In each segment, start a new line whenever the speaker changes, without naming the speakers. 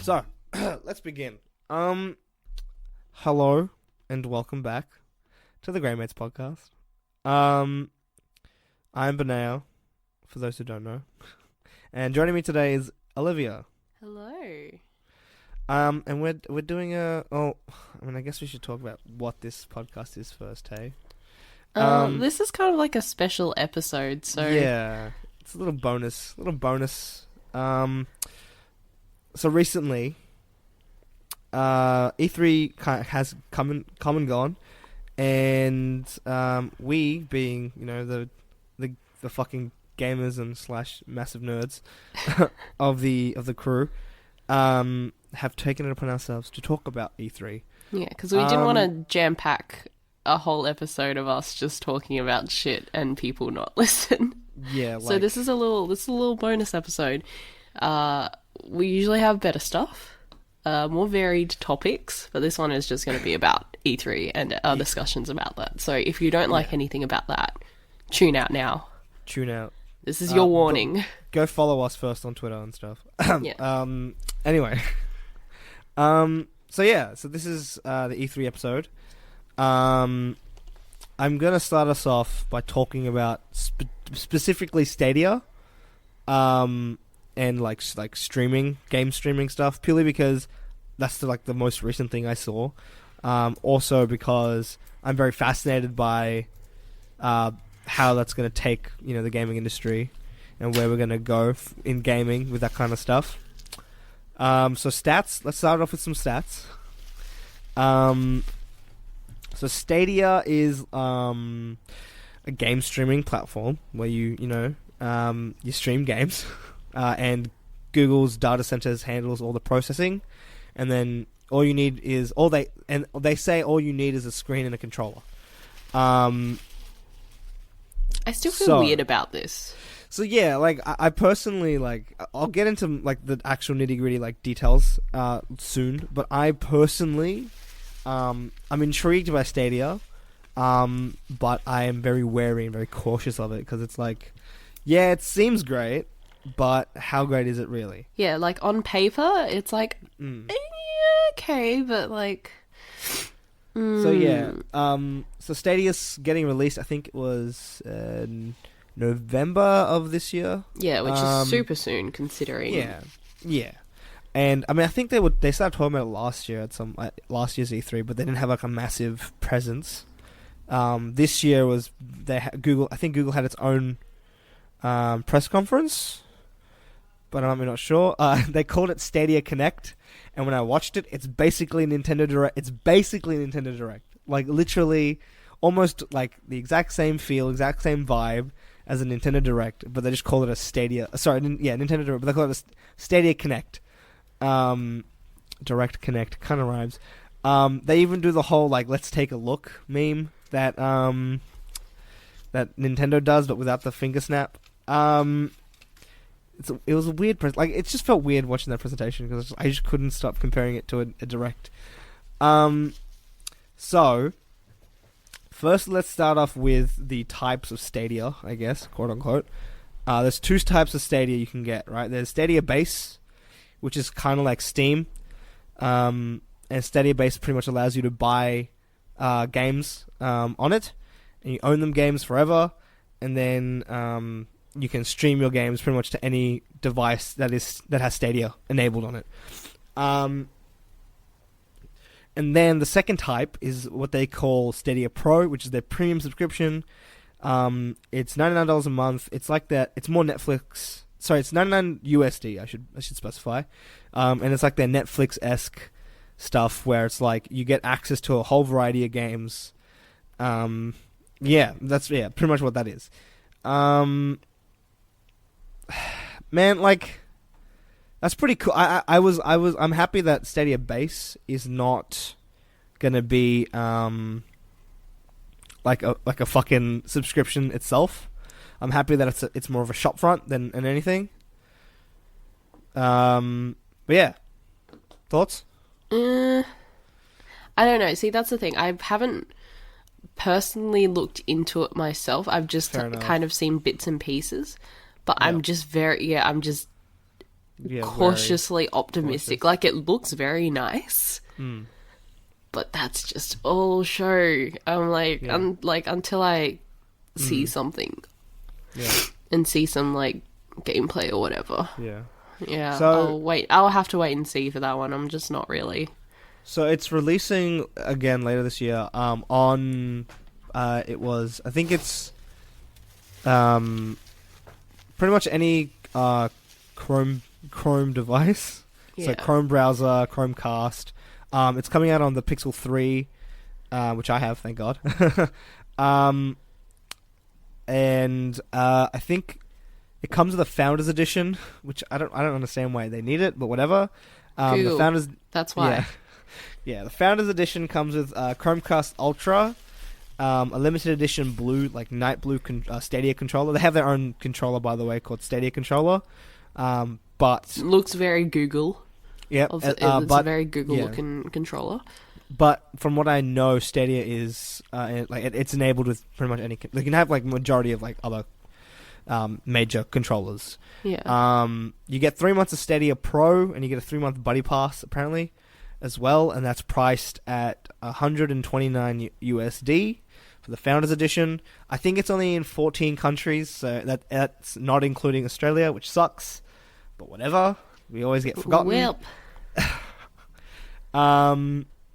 So, let's begin. Hello and welcome back to the Grey Mates podcast. I'm Binaya, for those who don't know. And joining me today is Olivia.
Hello.
And we're doing I guess we should talk about what this podcast is first, hey?
This is kind of like a special episode, so...
Yeah, it's a little bonus. So recently, E3 has come and gone, and we, being the fucking gamers and / massive nerds of the crew, have taken it upon ourselves to talk about E3.
Yeah, because we didn't want to jam-pack a whole episode of us just talking about shit and people not listen.
Yeah,
So this is a little bonus episode. We usually have better stuff, more varied topics, but this one is just going to be about E3 and our discussions about that. So if you don't like anything about that, tune out now.
Tune out.
This is your warning.
Go follow us first on Twitter and stuff.
Yeah.
Anyway. So this is the E3 episode. I'm gonna start us off by talking about specifically Stadia, and like game streaming stuff, purely because that's the most recent thing I saw. Also because I'm very fascinated by how that's gonna take the gaming industry and where we're gonna go in gaming with that kind of stuff. So stats. Let's start off with some stats. So Stadia is a game streaming platform where you stream games, and Google's data centers handles all the processing, and then all you need is they say all you need is a screen and a controller.
I still feel weird about this.
So yeah, I personally I'll get into the actual nitty-gritty details soon, but I personally I'm intrigued by Stadia, but I am very wary and very cautious of it because it's yeah, it seems great, but how great is it really?
Yeah, on paper, it's okay, but
So yeah, so Stadia's getting released. I think it was November of this year.
Yeah, which is super soon considering.
Yeah. And I mean, I think they started talking about it last year at last year's E3, but they didn't have a massive presence. This year was Google. I think Google had its own press conference, but I'm not sure. They called it Stadia Connect, and when I watched it, it's basically Nintendo Direct. Literally, almost the exact same feel, exact same vibe as a Nintendo Direct, but they just call it a Stadia. Nintendo Direct, but they call it a Stadia Connect. Direct Connect kind of rhymes. They even do the whole let's take a look meme that Nintendo does, but without the finger snap. It was a weird it just felt weird watching that presentation because I just couldn't stop comparing it to a Direct. So first let's start off with the types of Stadia, I guess, quote unquote. There's two types of Stadia you can get, right? There's Stadia Base, which is kind of like Steam, and Stadia Base pretty much allows you to buy games on it, and you own them games forever, and then you can stream your games pretty much to any device that has Stadia enabled on it. And then the second type is what they call Stadia Pro, which is their premium subscription. It's $99 a month. It's like that. It's more Netflix. Sorry, it's 99 USD. I should specify, and it's like their Netflix-esque stuff where it's you get access to a whole variety of games. That's pretty much what that is. Man, that's pretty cool. I'm happy that Stadia Base is not gonna be like a fucking subscription itself. I'm happy that it's more of a shopfront than anything. But yeah, thoughts?
I don't know. See, that's the thing. I haven't personally looked into it myself. I've just kind of seen bits and pieces. But I'm just
Yeah,
cautiously optimistic.
cautious.
Like, it looks very nice,
Mm,
but that's just all show. I'm like,
yeah.
until I see
Mm,
something
yeah.
and see some like gameplay or whatever.
Yeah.
Yeah,
So
I'll have to wait and see for that one. I'm just not really.
so it's releasing again later this year. On it was I think it's pretty much any Chrome device. So
Yeah.
Chrome browser, Chromecast. It's coming out on the Pixel 3, which I have, thank God. um, and I think it comes with a Founders Edition, which I don't understand why they need it, but whatever. The
Google.
Founders,
That's why.
yeah, yeah. The Founders Edition comes with Chromecast Ultra, a limited edition blue, like night blue Stadia controller. They have their own controller, by the way, called Stadia controller. But
Looks very Google.
yeah,
It's a very Google looking controller.
But from what I know, Stadia is it's enabled with pretty much any. They can have like majority of like other major controllers.
Yeah.
You get 3 months of Stadia Pro, and you get a 3-month Buddy Pass apparently, as well, and that's priced at 129 USD for the Founders Edition. I think it's only in 14 countries, so that's not including Australia, which sucks. But whatever, we always get forgotten.
Well.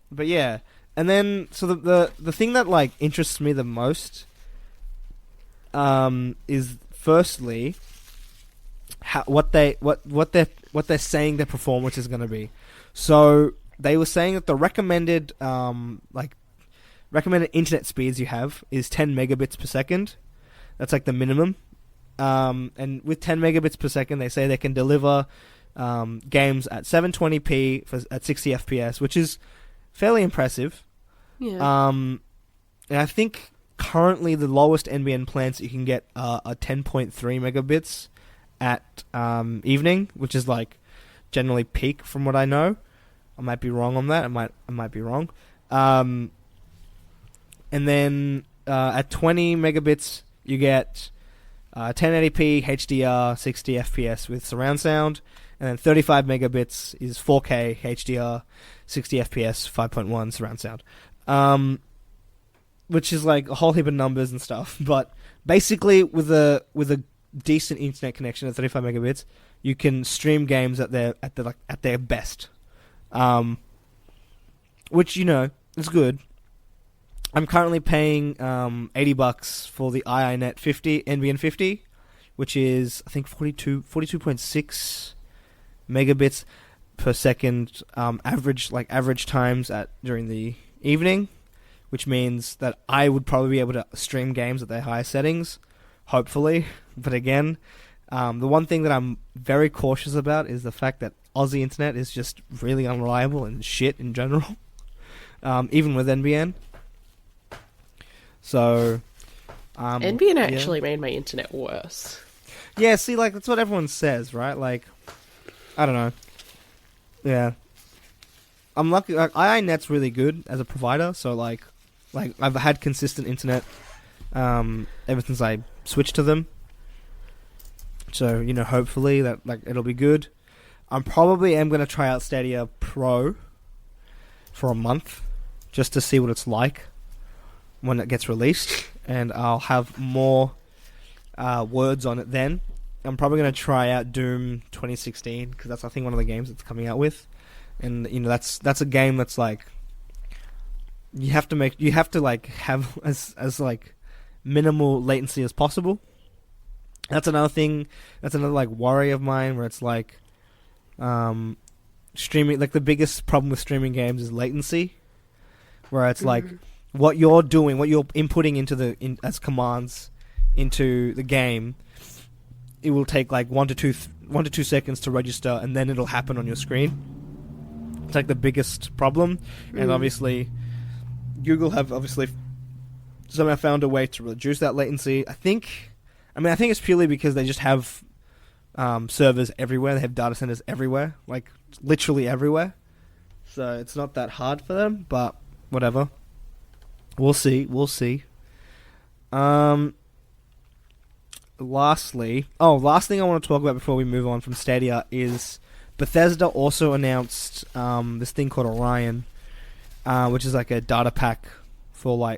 But yeah, and then so the thing that like interests me the most, is firstly, what they're saying their performance is going to be. So they were saying that the recommended internet speeds you have is 10 megabits per second. That's like the minimum. And with 10 megabits per second, they say they can deliver games at 720p at 60 FPS, which is fairly impressive.
Yeah.
And I think currently the lowest NBN plans you can get are 10.3 megabits at evening, which is like generally peak from what I know. I might be wrong on that. I might be wrong. And then at 20 megabits you get 1080p HDR 60 FPS with surround sound, and then 35 megabits is 4K HDR 60 FPS 5.1 surround sound, which is like a whole heap of numbers and stuff. But basically, with a decent internet connection at 35 megabits, you can stream games at their best, which is good. I'm currently paying $80 for the iiNet 50 NBN 50, which is I think 42.6 megabits per second average times during the evening, which means that I would probably be able to stream games at their highest settings, hopefully. But again, the one thing that I'm very cautious about is the fact that Aussie internet is just really unreliable and shit in general, even with NBN. So,
NBN actually made my internet worse.
Yeah, see, like, that's what everyone says, right? Like, I don't know. Yeah. I'm lucky. Like, iiNet's really good as a provider, so, like I've had consistent internet ever since I switched to them. So, hopefully that, like, it'll be good. I probably am going to try out Stadia Pro for a month, just to see what it's like when it gets released, and I'll have more words on it then. I'm probably going to try out Doom 2016, because that's, I think, one of the games it's coming out with. And, that's a game that's, like, you have to like, have as like, minimal latency as possible. That's another thing, like, worry of mine, where it's, like, streaming, like, the biggest problem with streaming games is latency, where it's, like, what you're doing, what you're inputting into as commands into the game, it will take like 1 to 2 seconds to register, and then it'll happen on your screen. It's like the biggest problem, and obviously Google have somehow found a way to reduce that latency. I think it's purely because they just have servers everywhere. They have data centers everywhere, like literally everywhere. So it's not that hard for them, but whatever. We'll see. last thing I want to talk about before we move on from Stadia is Bethesda also announced this thing called Orion, which is like a data pack for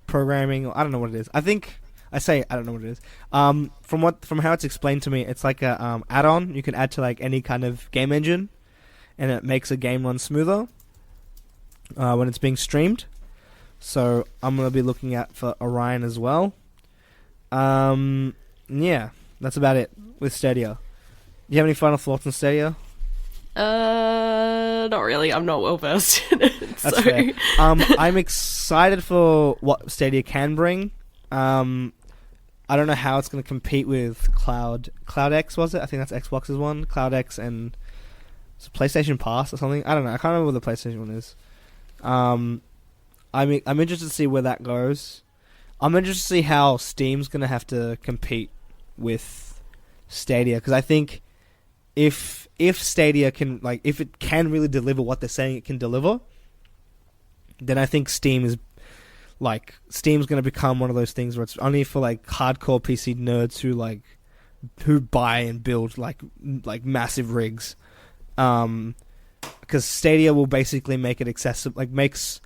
programming. I don't know what it is. I don't know what it is. From how it's explained to me, it's like a add-on you can add to like any kind of game engine, and it makes a game run smoother when it's being streamed. So I'm gonna be looking out for Orion as well. Yeah, that's about it with Stadia. Do you have any final thoughts on Stadia?
Not really. I'm not well versed in it.
That's fair. I'm excited for what Stadia can bring. I don't know how it's going to compete with CloudX, was it? I think that's Xbox's one. CloudX and PlayStation Pass or something. I don't know. I can't remember what the PlayStation one is. I'm interested to see where that goes. I'm interested to see how Steam's going to have to compete with Stadia, because I think if Stadia can, like, if it can really deliver what they're saying it can deliver, then I think Steam's going to become one of those things where it's only for like hardcore PC nerds who buy and build like massive rigs, because Stadia will basically make it accessible, makes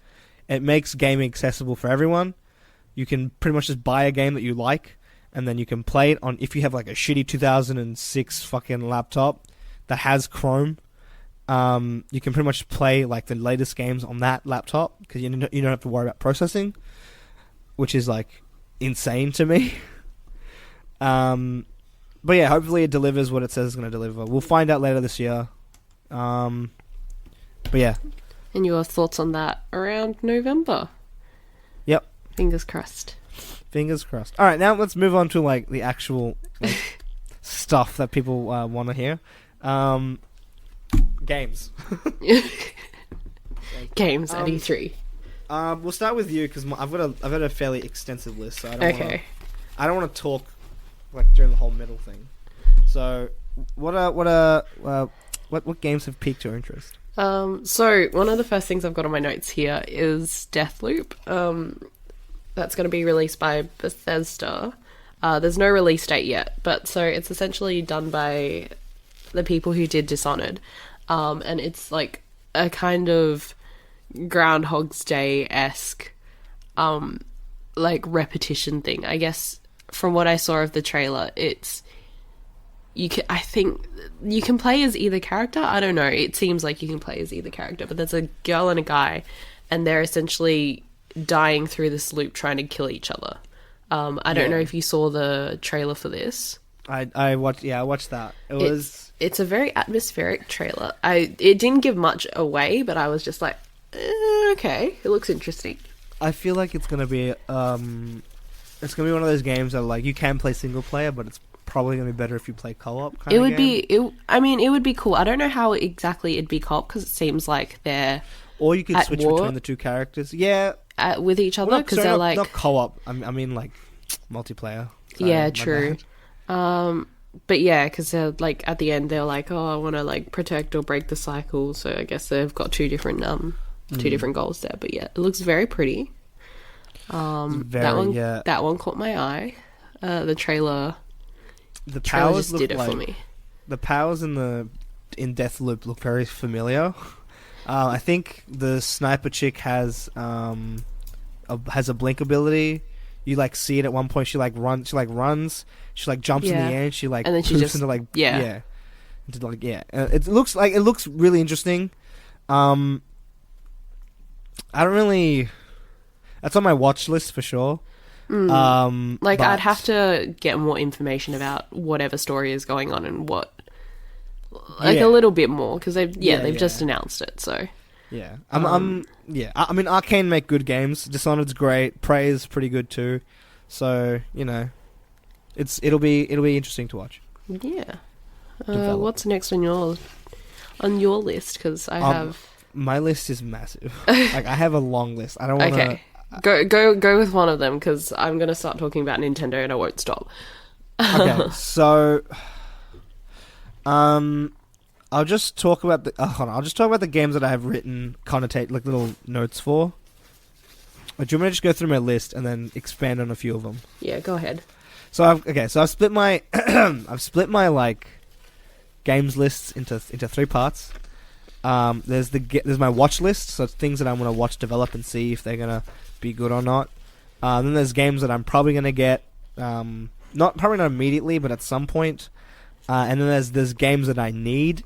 gaming accessible for everyone. You can pretty much just buy a game that you like, and then you can play it on, if you have like a shitty 2006 fucking laptop that has Chrome, you can pretty much play like the latest games on that laptop, because you don't have to worry about processing, which is like insane to me. But yeah, hopefully it delivers what it says it's going to deliver. We'll find out later this year. But yeah.
And your thoughts on that around November?
Yep.
Fingers crossed.
Fingers crossed. All right, now let's move on to like the actual stuff that people want to hear. Games.
Games at E3.
We'll start with you because I've got a fairly extensive list, so I don't want to talk like during the whole middle thing. So, what games have piqued your interest?
So one of the first things I've got on my notes here is Deathloop. That's going to be released by Bethesda. There's no release date yet, but so it's essentially done by the people who did Dishonored. And it's like a kind of Groundhog's Day-esque, like repetition thing. I guess from what I saw of the trailer, I think you can play as either character. I don't know. It seems like you can play as either character, but there's a girl and a guy, and they're essentially dying through this loop trying to kill each other. I don't know if you saw the trailer for this.
I watched that.
It's a very atmospheric trailer. It didn't give much away, but I was just like, okay, it looks interesting.
I feel like it's gonna be one of those games that like you can play single player, but it's probably gonna be better if you play co-op. It would
be cool. I don't know how exactly it'd be co-op, because it seems like they're
or you could switch between the two characters. Yeah,
with each other, because they're like
not co-op. I mean like multiplayer.
Yeah, true. But yeah, because they're like at the end they're like, oh, I want to like protect or break the cycle. So I guess they've got two different goals there. But yeah, it looks very pretty. That one caught my eye. The trailer.
The powers
just did it for me.
The powers in Deathloop look very familiar. I think the sniper chick has a blink ability. You like see it at one point. She runs. She like jumps in the air. And she like
and then she just
into It looks really interesting. I don't really. That's on my watch list for sure.
I'd have to get more information about whatever story is going on and what, a little bit more, because they've just announced it. So
yeah, I mean, Arcane make good games. Dishonored's great. Prey is pretty good too. So it'll be interesting to watch.
Yeah. What's next on your list? Because I have
my list is massive. Like I have a long list. I don't want to.
Okay. Go with one of them, because I'm going to start talking about Nintendo and I won't stop.
Okay, so I'll just talk about the games that I have written connotate like little notes for. Or do you want me to just go through my list and then expand on a few of them?
Yeah, go ahead.
So I've split my I've split my like games lists into three parts. There's my watch list, so it's things that I'm gonna watch develop and see if they're gonna be good or not. Then there's games that I'm probably gonna get, probably not immediately, but at some point. And then there's games that I need,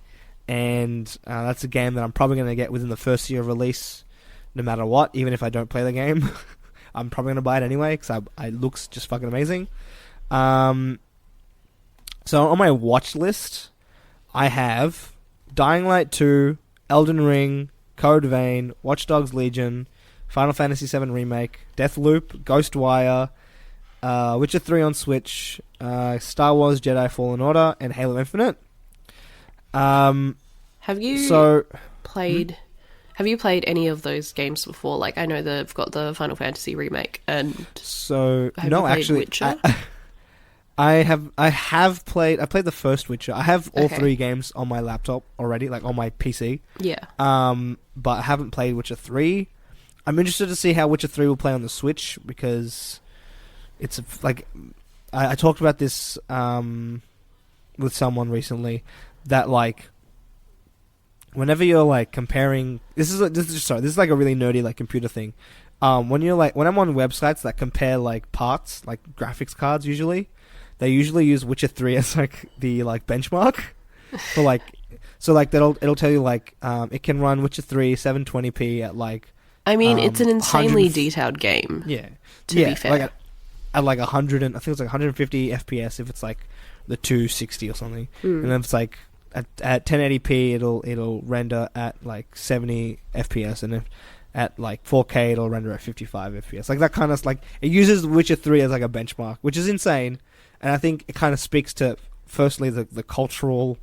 and that's a game that I'm probably gonna get within the first year of release, no matter what. Even if I don't play the game, I'm probably gonna buy it anyway because it looks just fucking amazing. So on my watch list, I have Dying Light 2, Elden Ring, Code Vein, Watch Dogs Legion, Final Fantasy VII Remake, Deathloop, Ghostwire, Witcher 3 on Switch, Star Wars Jedi Fallen Order, and Halo Infinite.
Have you played any of those games before? Like, I know they've got the Final Fantasy remake, and
so
have
no,
you played
actually,
Witcher?
I played the first Witcher. I have all three games on my laptop already, like on my PC.
Yeah.
But I haven't played Witcher 3. I'm interested to see how Witcher 3 will play on the Switch because it's like I talked about this with someone recently that like whenever you're like comparing this is like a really nerdy like computer thing. When I'm on websites that compare like parts, like graphics cards usually, they usually use Witcher 3 as like the like benchmark for like it'll tell you like it can run Witcher 3 720p at like
I mean it's an insanely detailed game.
Yeah.
To be fair.
Like at like 100 and I think it's like 150 FPS if it's like the 260 or something. And then if it's like at 1080p it'll render at like 70 FPS, and if at like 4K it'll render at 55 FPS. Like that kind of like it uses Witcher 3 as like a benchmark, which is insane. And I think it kind of speaks to firstly the cultural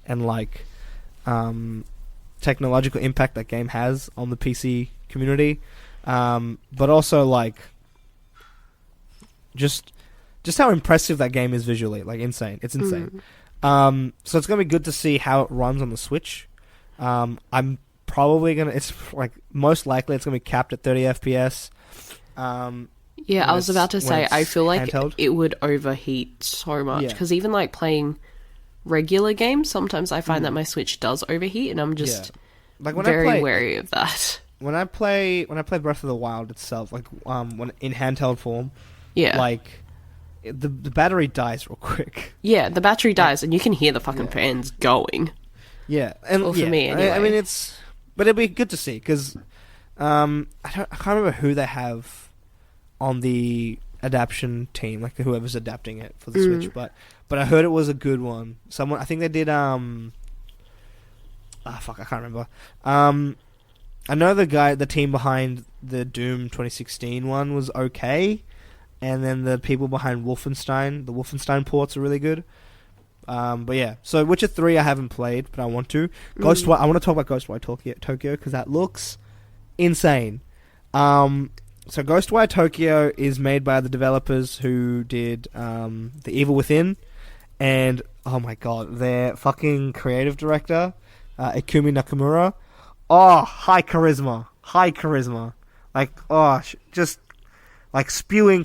and like technological impact that game has on the PC community, but also like just how impressive that game is visually. Like insane. It's insane. So it's gonna be good to see how it runs on the Switch. I'm probably gonna. It's like most likely it's gonna be capped at 30 FPS.
Yeah, I was about to say, I feel like
handheld.
it would overheat so much because even like playing regular games, sometimes I find that my Switch does overheat, and I'm just
like when
very wary of that.
When I play Breath of the Wild itself, like when in handheld form, like the battery dies real quick.
Yeah, the battery dies, and you can hear the fucking fans going.
Yeah, and
well, for me anyway.
I mean but it'll be good to see because I can't remember who they have on the adaptation team, like whoever's adapting it for the Switch, but I heard it was a good one. Someone, I think they did I can't remember. I know the team behind the Doom 2016 one was okay, and then the people behind the Wolfenstein ports are really good. But yeah, so Witcher 3 I haven't played, but I want to. Ghostwire, I want to talk about Ghostwire Tokyo because that looks insane. So Ghostwire Tokyo is made by the developers who did The Evil Within, and oh my god, their fucking creative director, Ikumi Nakamura. Oh, high charisma. Like, just like spewing,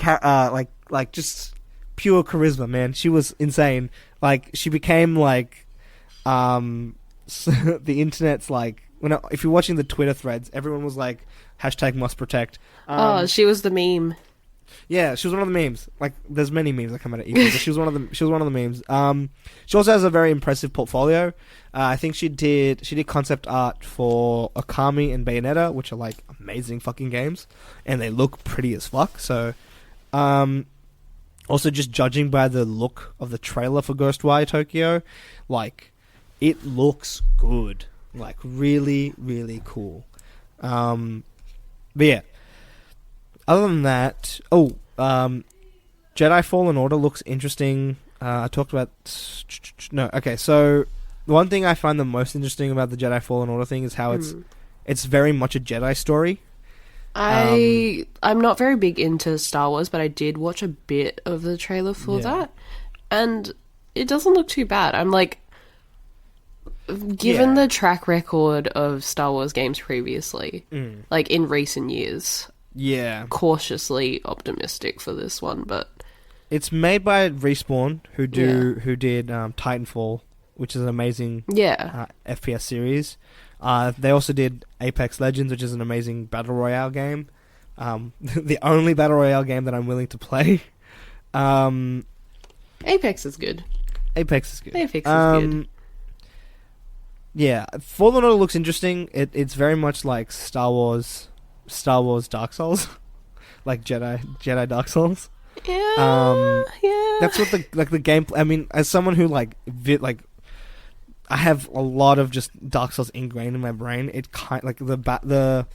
like just pure charisma, man. She was insane. Like, she became like, the internet's like, if you're watching the Twitter threads, everyone was like, #mustprotect.
She was the meme.
Yeah, she was one of the memes. Like, there's many memes that come out of E3, but she was one of the memes. She also has a very impressive portfolio. I think she did concept art for Okami and Bayonetta, which are like amazing fucking games, and they look pretty as fuck. So, also just judging by the look of the trailer for Ghostwire Tokyo, like it looks good, like really, really cool. But yeah. Other than that, Jedi Fallen Order looks interesting. I talked about... No, okay, so the one thing I find the most interesting about the Jedi Fallen Order thing is how it's very much a Jedi story.
I'm not very big into Star Wars, but I did watch a bit of the trailer for that, and it doesn't look too bad. I'm like... Given the track record of Star Wars games previously, like in recent years...
Yeah.
Cautiously optimistic for this one, but
It's made by Respawn, who did Titanfall, which is an amazing FPS series. They also did Apex Legends, which is an amazing battle royale game. The only battle royale game that I'm willing to play.
Apex is good.
Apex is good. Yeah, Fallen Order looks interesting. It's very much like Star Wars Dark Souls, like Jedi Dark Souls.
Yeah,
That's what the game. I mean, as someone who I have a lot of just Dark Souls ingrained in my brain. It kind like the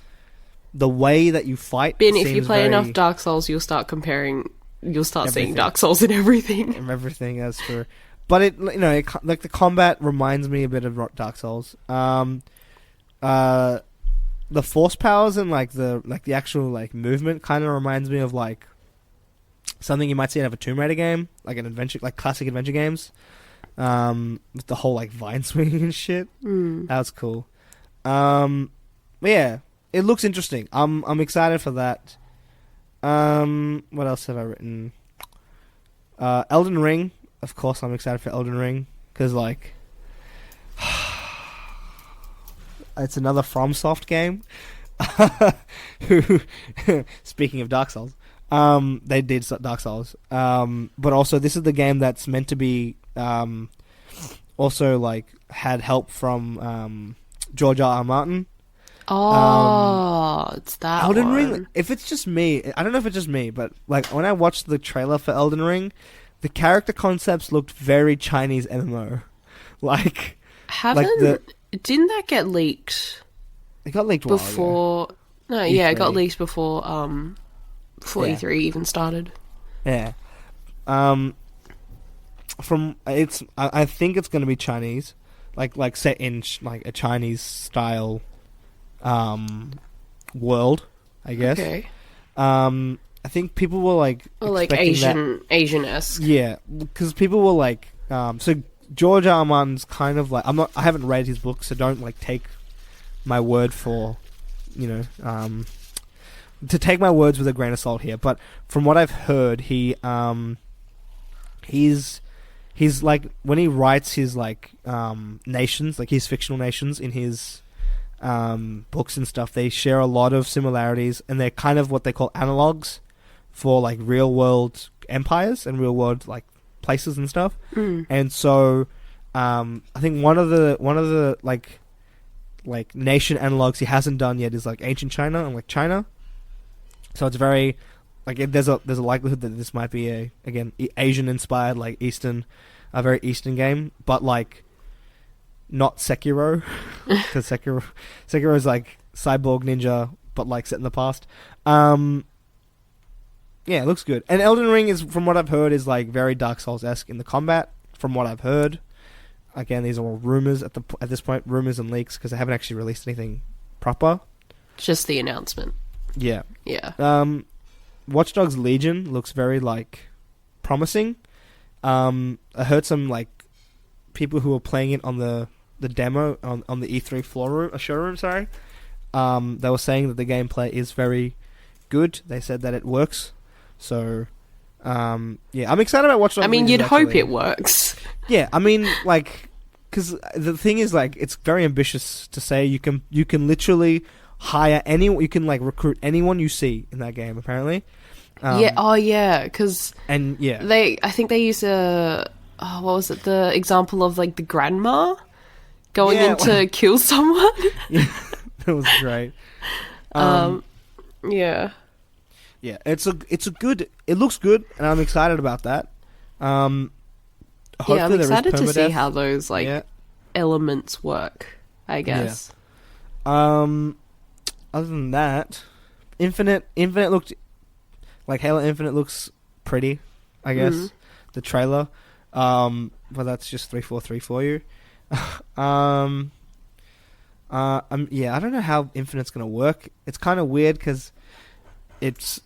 way that you fight.
Ben, if you play enough Dark Souls, you'll start comparing. You'll start seeing Dark Souls in everything.
Everything, that's true. But it the combat reminds me a bit of Dark Souls. The force powers and the actual movement kind of reminds me of something you might see out of a Tomb Raider game, like an adventure, like classic adventure games. With the whole vine swinging and shit. That was cool. But yeah, it looks interesting. I'm excited for that. What else have I written? Elden Ring. Of course, I'm excited for Elden Ring because it's another FromSoft game. Who, speaking of Dark Souls, they did Dark Souls. But also this is the game that's meant to be also had help from George R.R. Martin.
It's that
Elden
one.
Ring. If it's just me, I don't know if it's just me, but when I watched the trailer for Elden Ring, the character concepts looked very Chinese MMO.
Didn't that get leaked?
It got leaked
before. No,
E3.
yeah, it got leaked before E3 even started.
Yeah. I think it's going to be Chinese, set in a Chinese style world, I guess.
Okay.
I think people were
Asian-esque.
Yeah, because people were so George R. R. Martin's kind of I haven't read his book, so don't take my word for to take my words with a grain of salt here. But from what I've heard, he's when he writes his nations, his fictional nations in his books and stuff, they share a lot of similarities, and they're kind of what they call analogs for real world empires and real world places and stuff. And so I think one of the nation analogs he hasn't done yet is ancient China and China. So it's very there's a likelihood that this might be a Asian inspired a very Eastern game, but not Sekiro, because Sekiro is cyborg ninja, but set in the past. Yeah, it looks good. And Elden Ring is, from what I've heard, is very Dark Souls-esque in the combat. From what I've heard, again, these are all rumors at this point, rumors and leaks, because they haven't actually released anything proper.
Just the announcement.
Yeah.
Yeah.
Watch Dogs Legion looks very promising. I heard some people who were playing it on the demo on the E3 showroom. Sorry, they were saying that the gameplay is very good. They said that it works. So, yeah, I'm excited about Watch Dogs.
I mean,
Legion,
you'd hope it works.
Yeah, I mean, because the thing is, it's very ambitious to say you can literally hire anyone, you can recruit anyone you see in that game. Apparently,
because
I
think they use what was it? The example of the grandma going in to kill someone.
Yeah, that was great.
Yeah.
Yeah, it looks good, and I'm excited about that.
I'm excited to see how those elements work, I guess.
Yeah. Other than that, Infinite looked Halo Infinite looks pretty, I guess. The trailer. But that's just 343 for you. I don't know how Infinite's gonna work. It's kind of weird because it's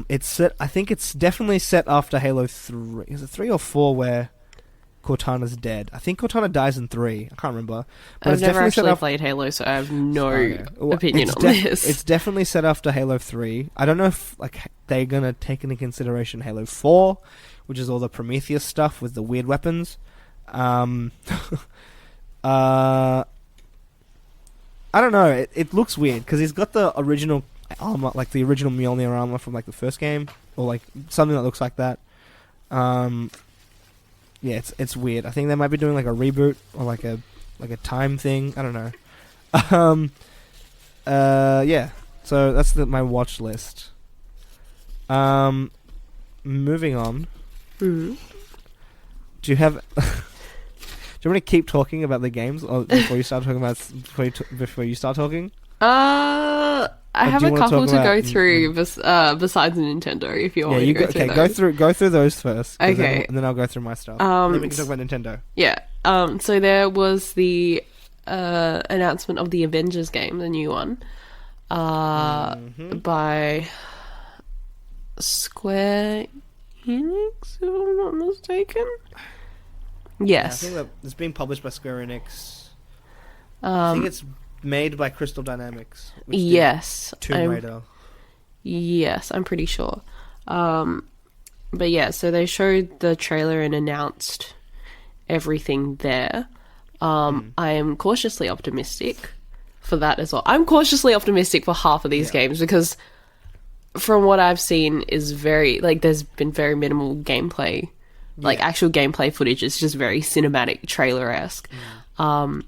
it's set. I think it's definitely set after Halo 3. Is it 3 or 4 where Cortana's dead? I think Cortana dies in 3. I can't remember. But
I've
it's
never
definitely
actually played Halo, so I have no opinion on this.
It's definitely set after Halo 3. I don't know if they're gonna take into consideration Halo 4, which is all the Prometheus stuff with the weird weapons. I don't know. It looks weird because he's got the original armor, like the original Mjolnir armor from like the first game, or like something that looks like that. Yeah, it's weird. I think they might be doing like a reboot or like a time thing. I don't know. Yeah. So that's my watch list. Moving on.
Mm.
Do you have? Do you want to keep talking about the games or before you start talking about before you start talking?
I have a couple to go through besides Nintendo. If you want me to go through those.
Go through those first.
Okay,
and then I'll go through my stuff. Then we can talk about Nintendo.
Yeah. So there was the announcement of the Avengers game, the new one, by Square Enix, if I'm not mistaken. Yes.
Yeah, I think that it's being published by Square Enix. I think it's made by Crystal Dynamics.
Yes.
Tomb Raider.
Yes, I'm pretty sure. But yeah, so they showed the trailer and announced everything there. I am cautiously optimistic for that as well. I'm cautiously optimistic for half of these games because from what I've seen is very, like, there's been very minimal gameplay. Like, actual gameplay footage is just very cinematic, trailer-esque. But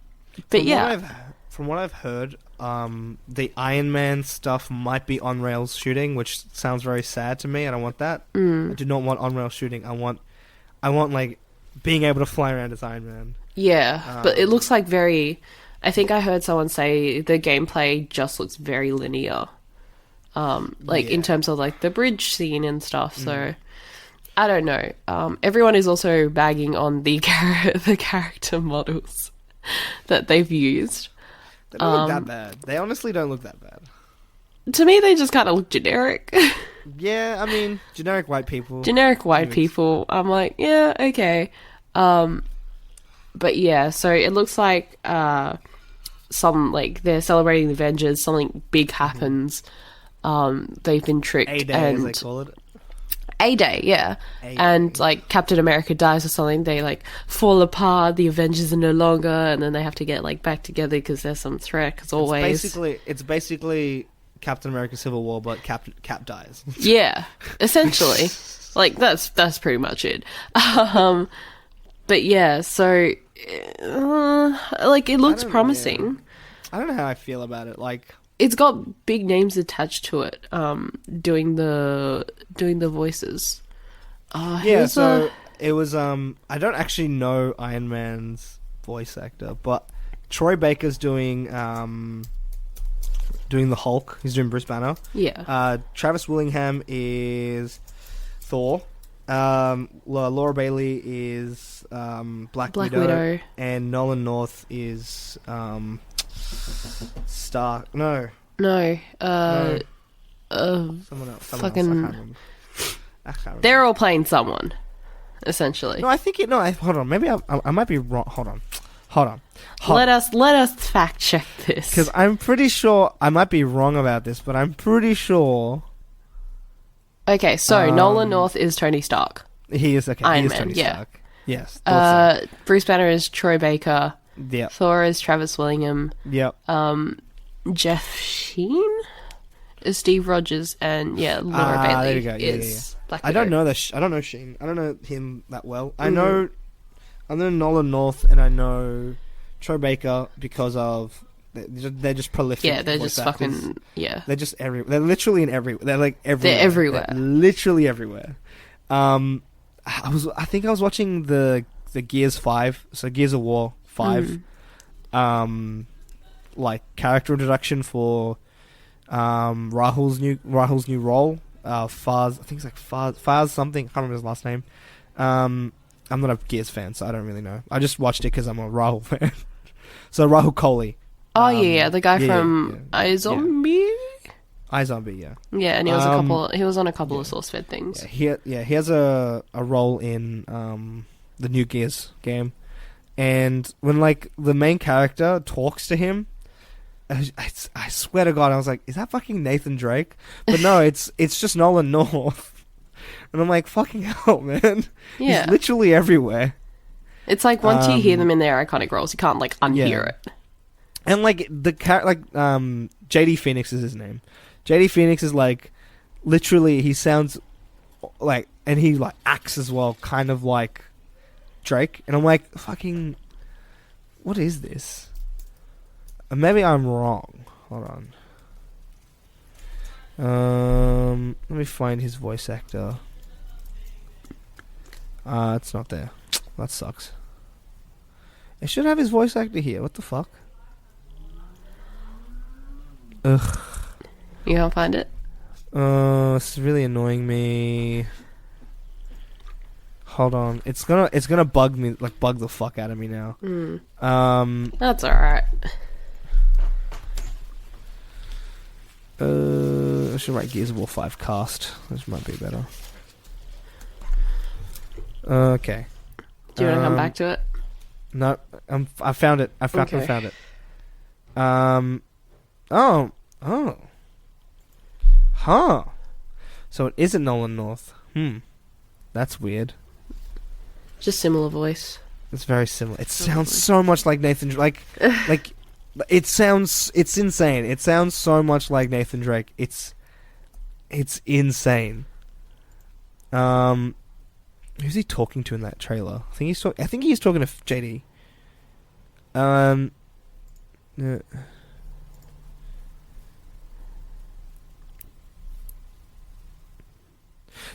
from what I've heard, the Iron Man stuff might be on-rails shooting, which sounds very sad to me. I don't want that. I do not want on-rails shooting. I want, like, being able to fly around as Iron Man.
Yeah, but it looks like very... I think I heard someone say the gameplay just looks very linear. In terms of, like, the bridge scene and stuff, so... I don't know. Everyone is also bagging on the character models that they've used.
They don't look that bad. They honestly don't look that bad.
To me, they just kind of look generic.
Yeah, I mean, generic white people.
I'm like, yeah, okay. But yeah, so it looks like they're celebrating the Avengers. Something big happens. They've been tricked.
A-Day, as they call it.
A-Day, yeah. A-Day. And, like, Captain America dies or something, they, like, fall apart, the Avengers are no longer, and then they have to get, like, back together because there's some threat, as always.
It's basically Captain America Civil War, but Cap dies.
Yeah, essentially. Like, that's pretty much it. But, yeah, so, it looks promising.
Yeah. I don't know how I feel about it, like...
It's got big names attached to it, doing the voices.
It was I don't actually know Iron Man's voice actor, but Troy Baker's doing the Hulk. He's doing Bruce Banner.
Yeah.
Travis Willingham is Thor. Laura Bailey is Black Widow, and Nolan North is Stark. No.
Someone
else.
Fucking. They're all playing someone, essentially.
No, I think it. No, hold on. Maybe I might be wrong. Hold on.
Let us fact check this,
because I'm pretty sure I might be wrong about this, but I'm pretty sure.
Okay, so Nolan North is Tony Stark.
He is okay.
Iron
he is
Man,
Tony Stark. Yes.
Bruce Banner is Troy Baker.
Yeah.
Thor is Travis Willingham.
Yep.
Jeff Sheen is Steve Rogers, and Laura Bailey is Black Widow.
I don't know that. I don't know Sheen. I don't know him that well. I know Nolan North, and I know Troy Baker because of they're just prolific.
Yeah, they're just
actors.
fucking
They're just everywhere. They're literally in everywhere. They're like everywhere.
They're everywhere.
They're literally everywhere. I think I was watching the Gears 5, so Gears of War 5. Like character introduction for Rahul's new role. Faz, I think it's like Faz something. I can't remember his last name. I'm not a Gears fan, so I don't really know. I just watched it because I'm a Rahul fan. So Rahul Kohli.
Oh the guy from iZombie.
iZombie, yeah.
Yeah, and he was on a couple of source fed things.
He has a role in the new Gears game, and when like the main character talks to him, I swear to God, I was like, is that fucking Nathan Drake? But no, it's just Nolan North. And I'm like, fucking hell, man.
Yeah.
He's literally everywhere.
It's like once you hear them in their iconic roles, you can't like unhear it.
And like JD Phoenix is his name. JD Phoenix is like literally he sounds like, and he like acts as well, kind of like Drake. And I'm like, fucking, what is this? And maybe I'm wrong. Hold on. Let me find his voice actor. It's not there. That sucks. It should have his voice actor here. What the fuck? Ugh.
You can't find it?
This is really annoying me. Hold on. It's gonna bug me, like bug the fuck out of me now.
That's alright.
I should write Gears of War 5 cast. This might be better. Okay.
Do you want to come back to it?
No, I found it. I found it. Oh. Huh. So it isn't Nolan North. That's weird.
Just similar voice.
It's very similar. It sounds so much like Nathan Drake. Like it's insane. It sounds so much like Nathan Drake. It's insane. Who's he talking to in that trailer? I think he's talking to JD.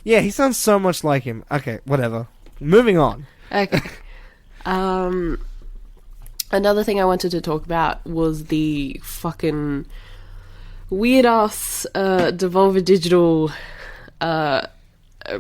Yeah, he sounds so much like him. Okay, whatever. Moving on.
Okay. Another thing I wanted to talk about was the fucking weird ass Devolver Digital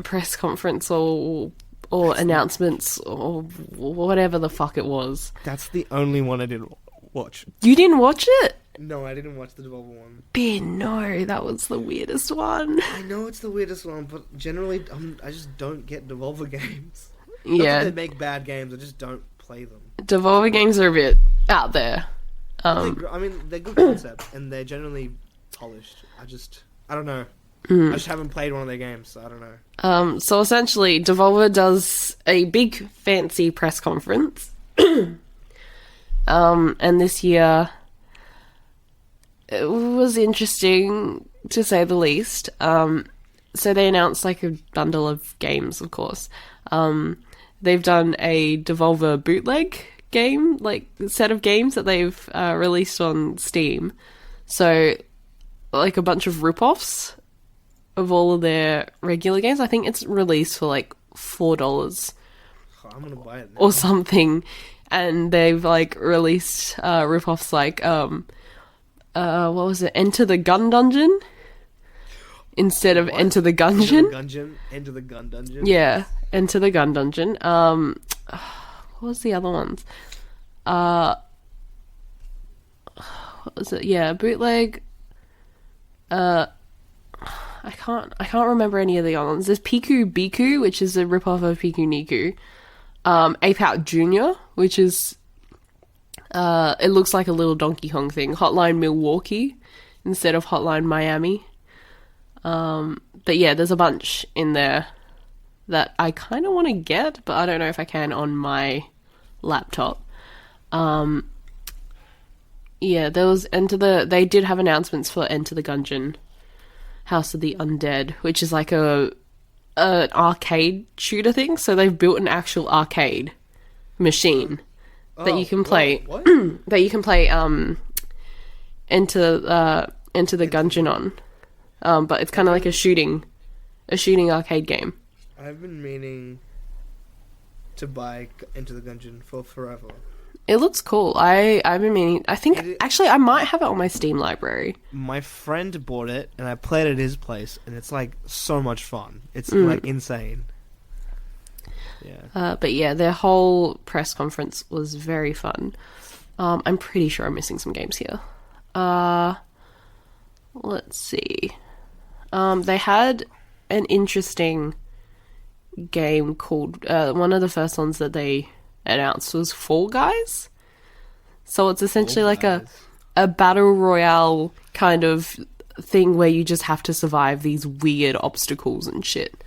press conference or announcements or whatever the fuck it was.
That's the only one I didn't watch.
You didn't watch it?
No, I didn't watch the Devolver one.
Ben, no, that was the weirdest one.
I know it's the weirdest one, but generally I just don't get Devolver games.
Yeah.
Not that they make bad games, I just don't play them.
Devolver games are a bit out there.
I mean, they're good concepts, and they're generally polished. I don't know. I just haven't played one of their games, so I don't know.
So essentially, Devolver does a big, fancy press conference. And this year, it was interesting, to say the least. So they announced, like, a bundle of games, of course. They've done a Devolver bootleg game, like, set of games that they've released on Steam. So, like, a bunch of rip-offs of all of their regular games. I think it's released for, like, $4.
I'm gonna buy it now.
Or something. And they've, like, released rip-offs like, what was it? What? Enter the Gun Dungeon? Instead of Enter the Gungeon?
Enter the Gun Dungeon?
Yeah, Enter the Gun Dungeon. What was the other ones? What was it? Yeah, bootleg. I can't remember any of the other ones. There's Piku Biku, which is a rip-off of Piku Niku. Ape Out Jr., which is it looks like a little Donkey Kong thing. Hotline Milwaukee instead of Hotline Miami. But yeah, there's a bunch in there that I kind of want to get, but I don't know if I can on my laptop. Yeah, there was they did have announcements for Enter the Gungeon, House of the Undead, which is like an arcade shooter thing. So they've built an actual arcade machine that you can play.
What?
That you can play Enter the Gungeon on. But it's kind of like a shooting arcade game.
I've been meaning to buy Enter the Gungeon for forever.
It looks cool. I've been meaning. I think actually I might have it on my Steam library.
My friend bought it, and I played it at his place, and it's like so much fun. It's like insane. Yeah.
But yeah, their whole press conference was very fun. I'm pretty sure I'm missing some games here. Let's see. They had an interesting game called one of the first ones that they announced was Fall Guys. So it's essentially like a a battle royale kind of thing where you just have to survive these weird obstacles and shit.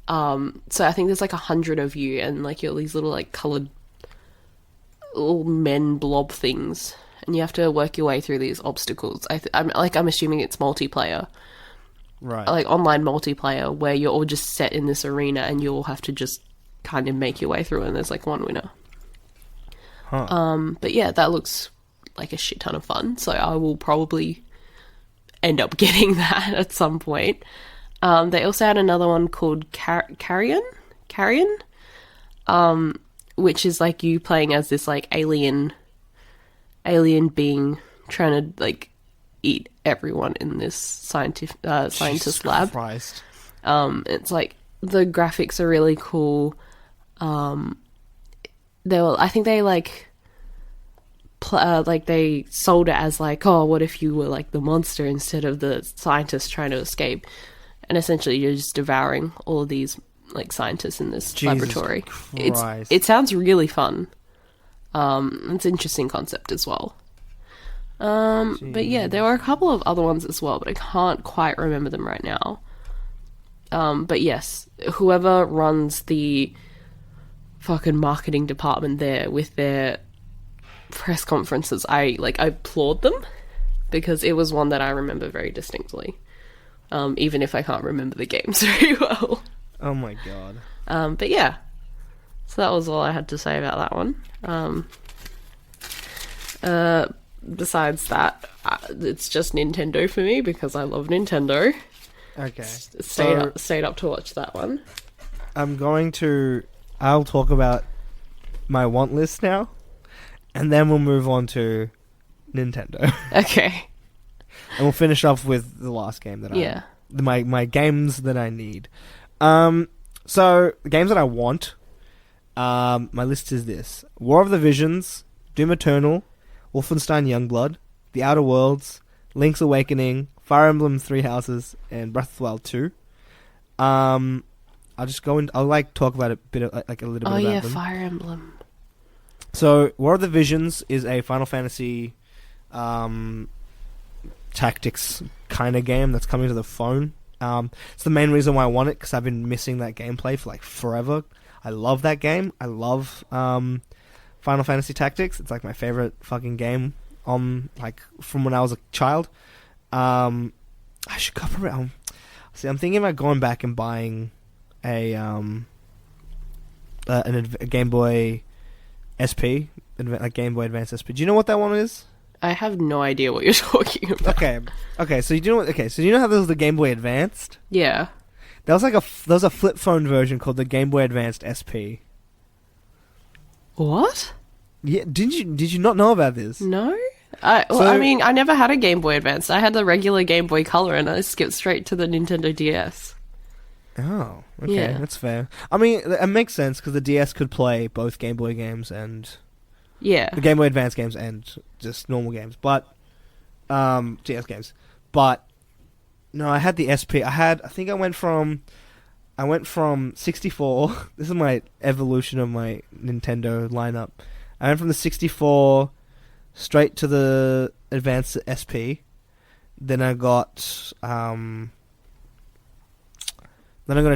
So I think there's like 100 of you, and like you're these little like coloured little men blob things, and you have to work your way through these obstacles. I'm assuming it's multiplayer,
Right.
like online multiplayer, where you're all just set in this arena, and you all have to just kind of make your way through, and there's like one winner. But yeah, that looks like a shit ton of fun. So I will probably end up getting that at some point. They also had another one called Carrion, which is like you playing as this like alien being trying to like eat everyone in this scientist
Jesus
lab.
Christ.
It's like the graphics are really cool. I think they like they sold it as like, oh, what if you were like the monster instead of the scientist trying to escape? And essentially you're just devouring all of these like scientists in this laboratory.
Christ.
It sounds really fun. It's an interesting concept as well. But yeah, there were a couple of other ones as well, but I can't quite remember them right now. But yes, whoever runs the fucking marketing department there with their press conferences, I applaud them, because it was one that I remember very distinctly. Even if I can't remember the games very well.
Oh my god.
But yeah, so that was all I had to say about that one. Besides that, it's just Nintendo for me, because I love Nintendo.
Okay.
Stayed up to watch that one.
I'll talk about my want list now, and then we'll move on to Nintendo.
Okay.
And we'll finish off with the last game that my games that I need. So the games that I want, my list is this: War of the Visions, Doom Eternal, Wolfenstein Youngblood, The Outer Worlds, Link's Awakening, Fire Emblem Three Houses, and Breath of the Wild 2. I'll just go in. I'll talk about a bit of a little bit about them. Oh yeah,
Fire Emblem.
So War of the Visions is a Final Fantasy tactics kind of game that's coming to the phone. It's the main reason why I want it, because I've been missing that gameplay for forever. I love that game. I love Final Fantasy Tactics. It's my favorite fucking game from when I was a child. I should cover it. See, I'm thinking about going back and buying a Game Boy SP, a Game Boy Advance SP. Do you know what that one is?
I have no idea what you're talking about.
Okay. So you know how there was the Game Boy Advanced?
Yeah.
There was a flip phone version called the Game Boy Advanced SP.
What?
Yeah. Did you not know about this?
No. I mean, I never had a Game Boy Advance. I had the regular Game Boy Color, and I skipped straight to the Nintendo DS.
Oh, okay,
Yeah.
That's fair. I mean, it makes sense because the DS could play both Game Boy games and
Yeah.
the Game Boy Advance games and just normal games, but DS games. But no, I had the SP. I think I went from 64. This is my evolution of my Nintendo lineup. I went from the 64 straight to the Advanced SP. Then I got a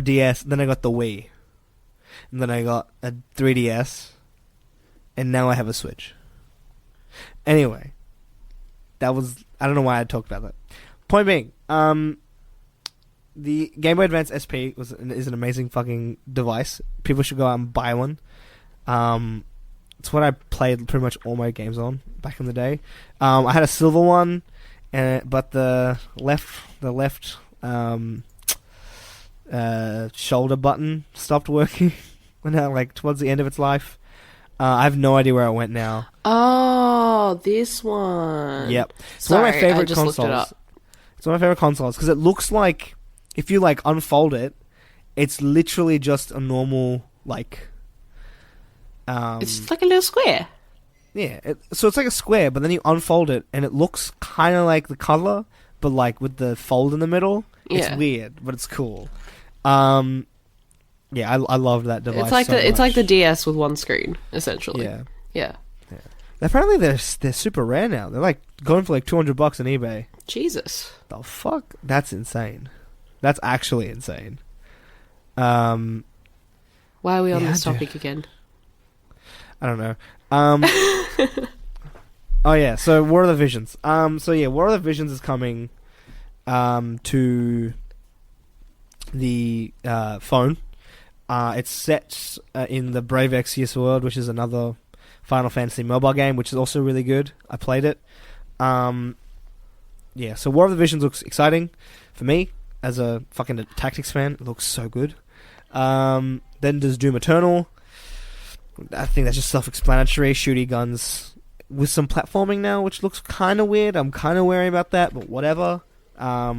DS. Then I got the Wii. And then I got a 3DS. And now I have a Switch. Anyway, I don't know why I talked about that. Point being, the Game Boy Advance SP is an amazing fucking device. People should go out and buy one. It's what I played pretty much all my games on back in the day. I had a silver one, but the left shoulder button stopped working when towards the end of its life. I have no idea where it went now.
Oh, this one.
Yep. It's
one
of my favorite
I just
consoles.
looked it up.
It's one of my favorite consoles because it looks like, if you unfold it, it's literally just a normal
It's just like a little square.
Yeah, so it's like a square, but then you unfold it, and it looks kind of like the color, but with the fold in the middle.
Yeah.
It's weird, but it's cool. Yeah, I love that device.
It's like
so
it's
much.
like the DS with one screen, essentially.
Yeah.
Yeah.
Apparently they're super rare now. They're like going for like $200 on eBay.
Jesus.
The fuck? That's insane. That's actually insane. Why
are we on this topic again?
I don't know. Oh yeah, so War of the Visions. War of the Visions is coming to the phone. It's set in the Brave Exvius world, which is another Final Fantasy mobile game, which is also really good. I played it. So War of the Visions looks exciting for me as a fucking tactics fan. It looks so good. Then there's Doom Eternal. I think that's just self-explanatory. Shooty guns with some platforming now, which looks kind of weird. I'm kind of wary about that, but whatever. A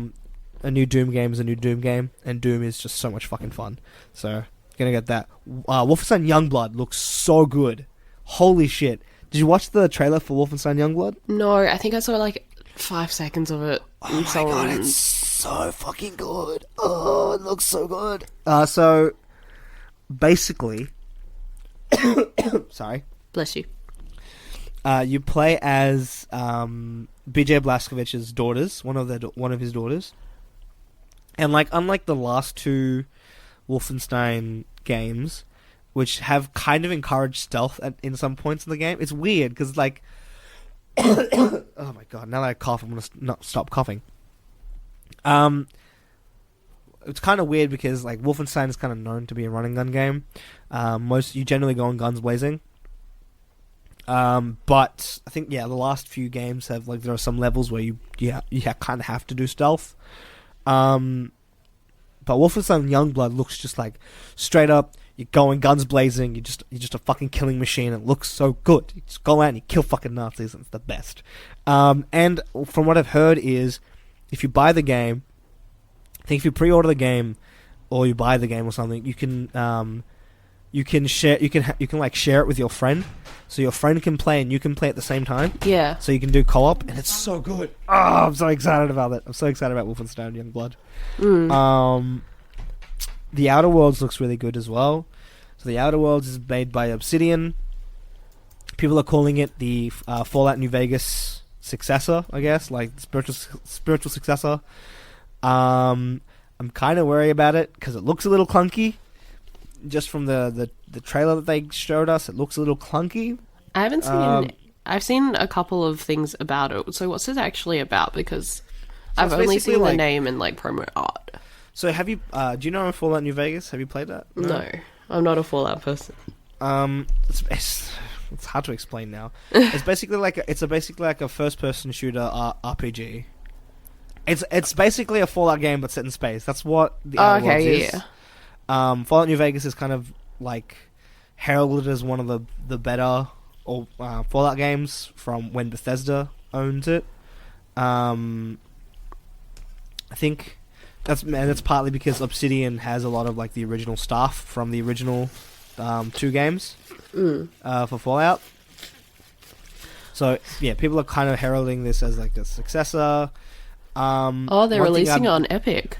new Doom game is a new Doom game, and Doom is just so much fucking fun. So, gonna get that. Wolfenstein Youngblood looks so good. Holy shit. Did you watch the trailer for Wolfenstein Youngblood?
No, I think I saw like 5 seconds of it.
Oh my god, it's so fucking good. Oh, it looks so good. So, basically... Sorry.
Bless you.
You play as BJ Blazkowicz's daughters, one of his daughters, and like unlike the last two Wolfenstein games, which have kind of encouraged stealth in some points in the game, it's weird because like, oh my god! Now that I cough, I'm gonna not stop coughing. It's kind of weird because like Wolfenstein is kind of known to be a running gun game. You generally go on guns blazing. But I think the last few games have like there are some levels where you kind of have to do stealth. But Wolfenstein Youngblood looks just like straight up. You're going guns blazing. You're just a fucking killing machine. It looks so good. You just go out and you kill fucking Nazis. And it's the best. And from what I've heard is, if you buy the game, I think if you pre-order the game or you buy the game or something, you can share. You can like share it with your friend, so your friend can play and you can play at the same time.
Yeah.
So you can do co-op, and it's so good. Oh, I'm so excited about it. I'm so excited about Wolfenstein Youngblood. The Outer Worlds looks really good as well. So the Outer Worlds is made by Obsidian. People are calling it the Fallout New Vegas successor, I guess, like spiritual successor. I'm kind of worried about it because it looks a little clunky. Just from the trailer that they showed us, it looks a little clunky.
I haven't seen. I've seen a couple of things about it. So what's it actually about? Because I've only seen the name and like promo art.
So have you? Do you know Fallout New Vegas? Have you played that?
No, I'm not a Fallout person.
It's hard to explain now. It's basically like a first-person shooter RPG. It's basically a Fallout game but set in space. That's what the Outer Worlds is.
Yeah.
Fallout New Vegas is kind of like heralded as one of the better Fallout games from when Bethesda owns it. I think that's partly because Obsidian has a lot of like the original staff from the original 2 games for Fallout. So yeah, people are kind of heralding this as like a successor.
They're releasing on Epic.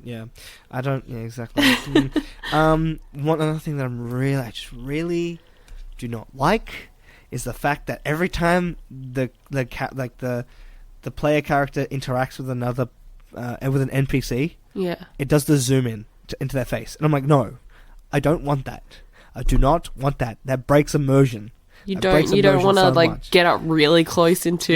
Yeah, exactly. One other thing that I just really do not like is the fact that every time the player character interacts with another with an NPC, it does the zoom in into their face, and I'm like, no, I don't want that. I do not want that. That breaks immersion. You don't want to like
get up really close into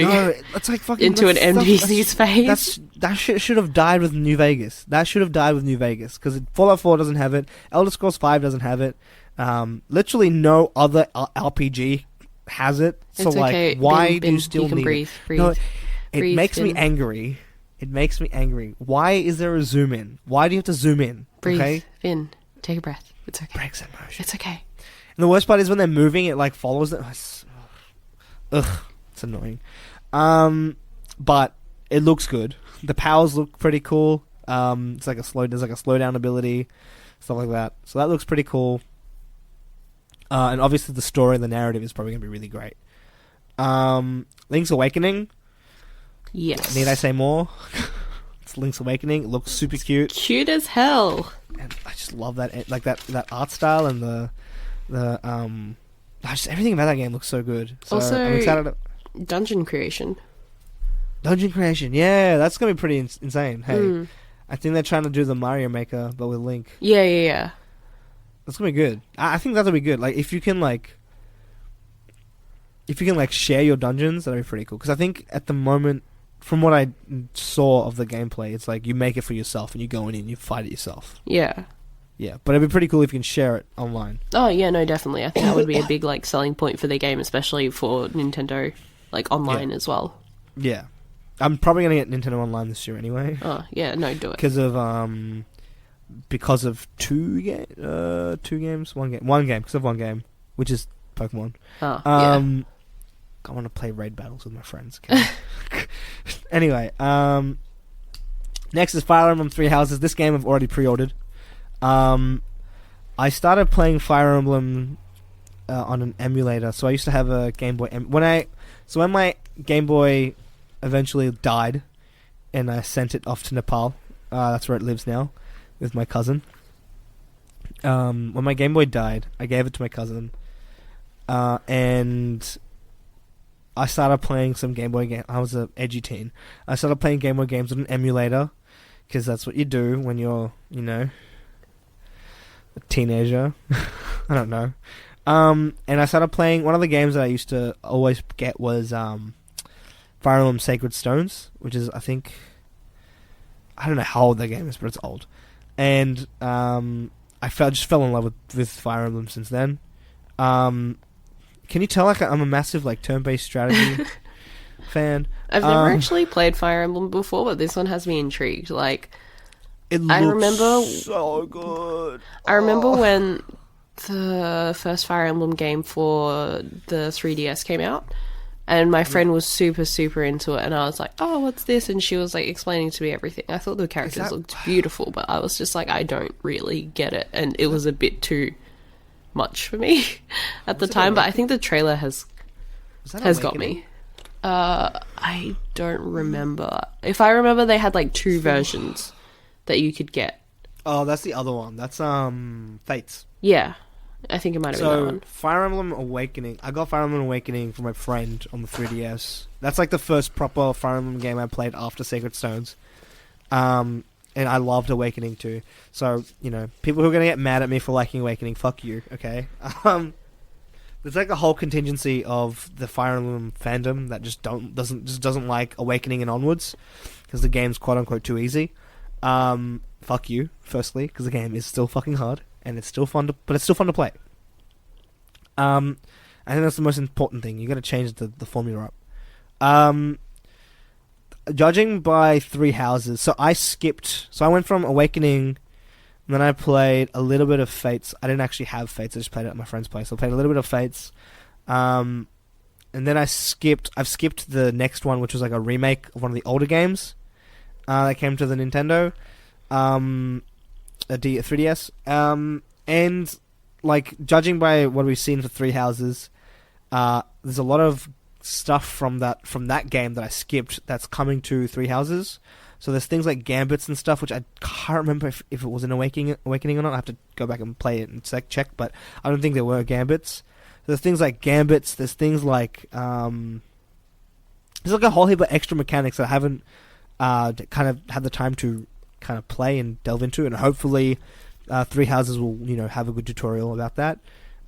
it's like fucking
into an NPC's face.
That shit should have died with New Vegas. That should have died with New Vegas because Fallout 4 doesn't have it. Elder Scrolls 5 doesn't have it. Literally no other RPG has it. So
it's
like,
okay.
why do you still need
breathe,
it?
Breathe,
no,
breathe,
it makes
Finn.
me angry. It makes me angry. Why is there a zoom in? Why do you have to zoom in?
Breathe,
okay?
Finn. Take a breath. It's okay.
Breaks immersion.
It's okay.
And the worst part is when they're moving, it like follows them. It's annoying. But it looks good. The powers look pretty cool. There's like a slowdown ability, stuff like that. So that looks pretty cool. And obviously the story and the narrative is probably going to be really great. Link's Awakening.
Yes.
Need I say more? It's Link's Awakening. It looks super cute.
Cute as hell.
And I just love that, like that art style and the Just everything about that game looks so good. So
Also,
I'm excited.
Dungeon creation.
Dungeon creation, yeah, that's gonna be pretty insane. Hey, I think they're trying to do the Mario Maker, but with Link.
Yeah.
That's gonna be good. I think that'll be good. Like if you can like share your dungeons, that'd be pretty cool. Because I think at the moment, from what I saw of the gameplay, it's like you make it for yourself and you go in and you fight it yourself.
Yeah.
Yeah, but it'd be pretty cool if you can share it online.
Oh yeah, no, definitely. I think that would be a big like selling point for their game, especially for Nintendo, like online as well.
Yeah, I'm probably gonna get Nintendo Online this year anyway.
Oh yeah, no, do it
because of two games, one game, because of one game, which is Pokemon.
Oh yeah.
I want to play raid battles with my friends. Okay? Anyway, next is Fire Emblem Three Houses. This game I've already pre-ordered. I started playing Fire Emblem on an emulator. So I used to have a Game Boy. When my Game Boy eventually died, and I sent it off to Nepal. That's where it lives now, with my cousin. When my Game Boy died, I gave it to my cousin, and I started playing some Game Boy games. I was an edgy teen. I started playing Game Boy games with an emulator, because that's what you do when you're, a teenager. I don't know. And I started playing, one of the games that I used to always get was Fire Emblem Sacred Stones, which is, I think, I don't know how old that game is, but it's old. And I just fell in love with Fire Emblem since then. Can you tell I'm a massive turn-based strategy fan?
I've never actually played Fire Emblem before, but this one has me intrigued. I remember
so good.
I remember when the first Fire Emblem game for the 3DS came out, and my friend was super, super into it, and I was like, oh, what's this? And she was explaining to me everything. I thought the characters looked beautiful, but I was just I don't really get it, and it was a bit too much for me at the time, but I think the trailer has got me. I don't remember. If I remember, they had 2 versions that you could get.
Oh, that's the other one. That's Fates.
Yeah, I think it might have been that one.
Fire Emblem Awakening. I got Fire Emblem Awakening from my friend on the 3DS. That's the first proper Fire Emblem game I played after Sacred Stones. And I loved Awakening too. So, people who are going to get mad at me for liking Awakening, fuck you, okay? There's a whole contingency of the Fire Emblem fandom that just doesn't like Awakening and onwards, because the game's quote unquote too easy. Fuck you, firstly, because the game is still fucking hard, and it's still fun to play. I think that's the most important thing. You got to change the formula up. Judging by 3 houses, so I went from Awakening, and then I played a little bit of Fates. I didn't actually have Fates, I just played it at my friend's place. So I played a little bit of Fates, and then I've skipped the next one, which was a remake of one of the older games that came to the Nintendo, a 3DS, and judging by what we've seen for 3 houses, there's a lot of stuff from that game that I skipped that's coming to 3 houses. So there's things like Gambits and stuff, which I can't remember if it was an Awakening or not. I have to go back and play it and check, but I don't think there were Gambits. So there's things like Gambits, there's things like there's a whole heap of extra mechanics that I haven't kind of had the time to kind of play and delve into, and hopefully 3 houses will have a good tutorial about that.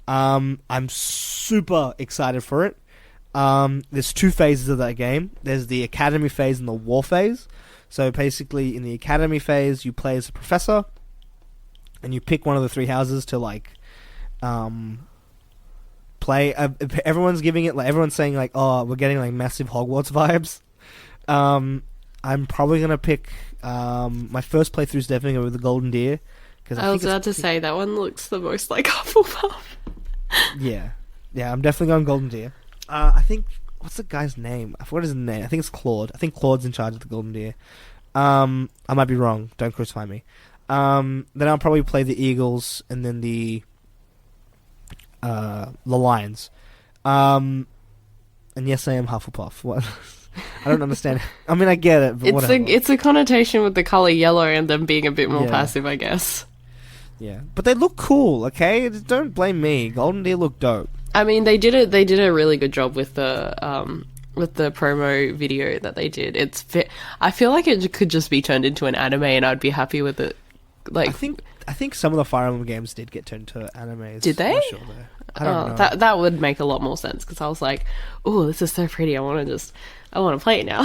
I'm super excited for it. There's 2 phases of that game. There's the Academy phase and the War phase. So basically, in the Academy phase, you play as a professor, and you pick one of the 3 houses to play. Everyone's giving it everyone's saying oh, we're getting massive Hogwarts vibes. I'm probably gonna pick my first playthrough is definitely with the Golden Deer, because
I was about to say that one looks the most like Hufflepuff.
yeah, I'm definitely going Golden Deer. I think, what's the guy's name? I forgot his name. I think it's Claude. I think Claude's in charge of the Golden Deer. I might be wrong. Don't crucify me. Then I'll probably play the Eagles and then the Lions. And yes, I am Hufflepuff. What? I don't understand. I mean, I get it, but whatever.
It's a connotation with the color yellow and them being a bit more passive, I guess.
Yeah, but they look cool. Okay, don't blame me. Golden Deer look dope.
I mean, they did a really good job with the promo video that they did. I feel like it could just be turned into an anime, and I'd be happy with it. Like,
I think some of the Fire Emblem games did get turned into animes.
Did they?
Sure I don't know.
That would make a lot more sense, because I was like, oh, this is so pretty. I want to play it now.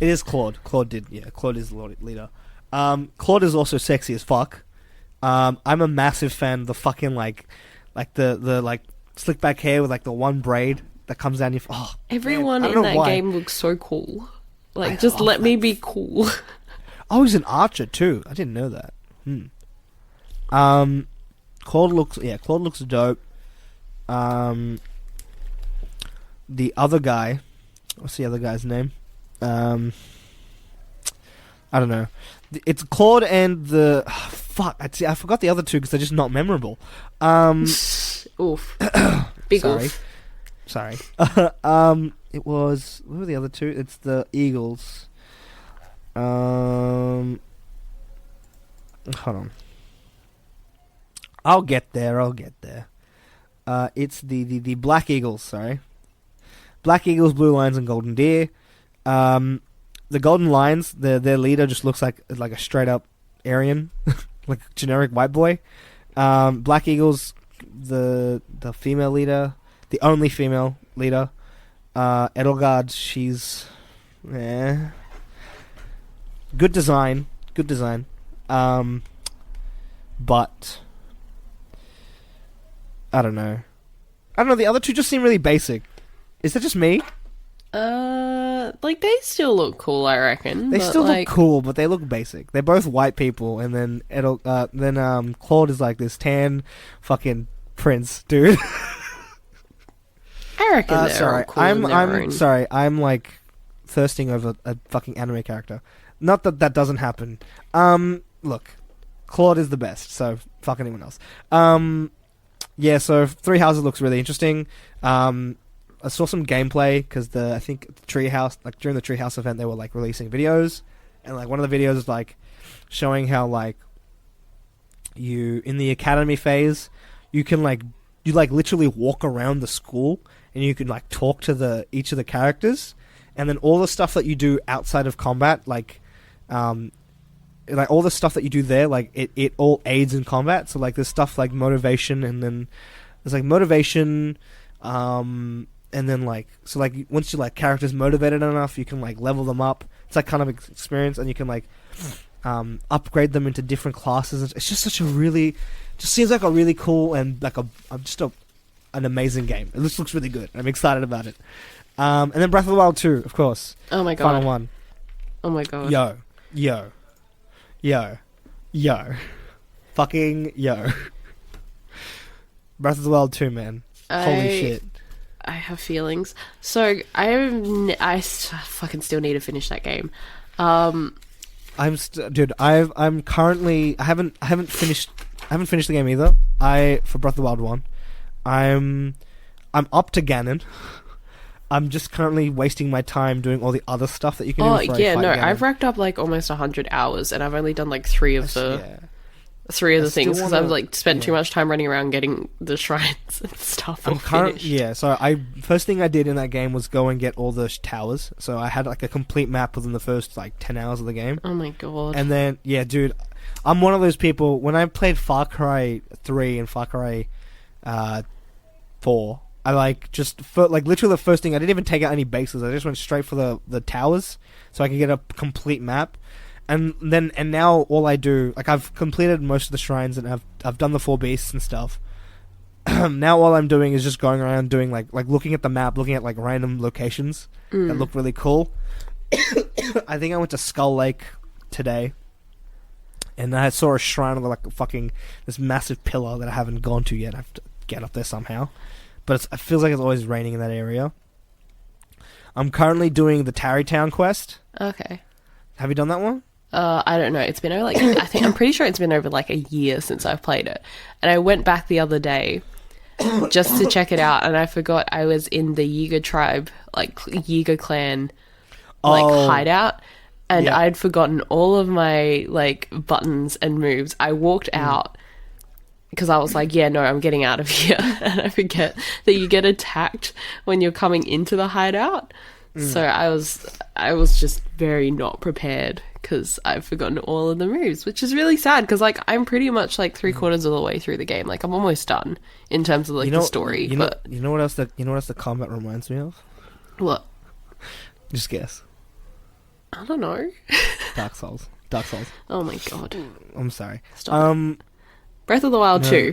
It is Claude. Claude is the leader. Claude is also sexy as fuck. I'm a massive fan of the fucking like the slick back hair with like the one braid that comes down your. Oh,
everyone
man,
in that game looks so cool. Like, just let me be cool.
Oh, he's an archer too. I didn't know that. Claude looks dope. The other guy, what's the other guy's name? I don't know. It's Claude and the fuck. I forgot the other two because they're just not memorable.
Oof. Big
sorry.
oof.
Sorry. It was, what were the other two? It's the Eagles. Hold on. I'll get there. It's the Black Eagles. Sorry. Black Eagles, Blue Lions, and Golden Deer. The Golden Lions, their leader just looks like a straight up Aryan, like a generic white boy. Black Eagles, the female leader, the only female leader. Edelgard, she's good design. But I don't know. The other two just seem really basic. Is that just me?
Like, they still look cool, I reckon.
They still look cool, but they look basic. They're both white people, and then Claude is like this tan fucking prince, dude.
I reckon they're all cool in their own.
Sorry, I'm like thirsting over a fucking anime character. Not that doesn't happen. Look, Claude is the best, so fuck anyone else. Yeah, so Three Houses looks really interesting. I saw some gameplay because I think Treehouse, like during the Treehouse event, they were like releasing videos, and like one of the videos is like showing how like you in the academy phase, you literally walk around the school and you can like talk to each of the characters, and then all the stuff that you do outside of combat, like all the stuff that you do there, like it all aids in combat. So like there's stuff like motivation, and then there's like motivation, and then like once you like characters motivated enough, you can like level them up. It's like kind of experience, and you can like upgrade them into different classes. It's just just seems like a really cool and like an amazing game. It just looks really good. I'm excited about it. And then Breath of the Wild 2, of course.
Oh my god.
Final one.
Oh my god.
Yo. Fucking yo. Breath of the Wild 2, man. Holy shit.
I have feelings. So I fucking still need to finish that game.
I'm currently. I haven't finished the game either. For Breath of the Wild 1, I'm up to Ganon. I'm just currently wasting my time doing all the other stuff that you can do.
Oh yeah, no, Ganon. I've racked up like almost 100 hours, and I've only done like three of the things because I've like spent too much time running around getting the shrines and stuff. So first thing I did in that game was go and get all the towers. So I had like a complete map within the first like 10 hours of the game. Oh my god!
And then dude, I'm one of those people. When I played Far Cry 3 and Far Cry 4. I literally the first thing, I didn't even take out any bases. I just went straight for the towers so I can get a complete map. And now all I do, like I've completed most of the shrines and I've done the 4 beasts and stuff. Now all I'm doing is just going around doing like looking at the map, looking at like random locations that look really cool. I think I went to Skull Lake today. And I saw a shrine with like this massive pillar that I haven't gone to yet. I have to get up there somehow. But it feels like it's always raining in that area. I'm currently doing the Tarrytown quest.
Okay.
Have you done that one?
I don't know. It's been over I'm pretty sure it's been over like a year since I've played it. And I went back the other day just to check it out, and I forgot I was in the Yiga tribe, like Yiga clan, hideout. And I'd forgotten all of my like buttons and moves. I walked out because I was like, yeah, no, I'm getting out of here. And I forget that you get attacked when you're coming into the hideout. So I was just very not prepared because I've forgotten all of the moves, which is really sad because like I'm pretty much like 3/4 of the way through the game. Like I'm almost done in terms of like the story.
You know what else the combat reminds me of?
What?
Just guess.
I don't know.
Dark Souls.
Oh my god.
I'm sorry.
Stop. Breath of the Wild 2.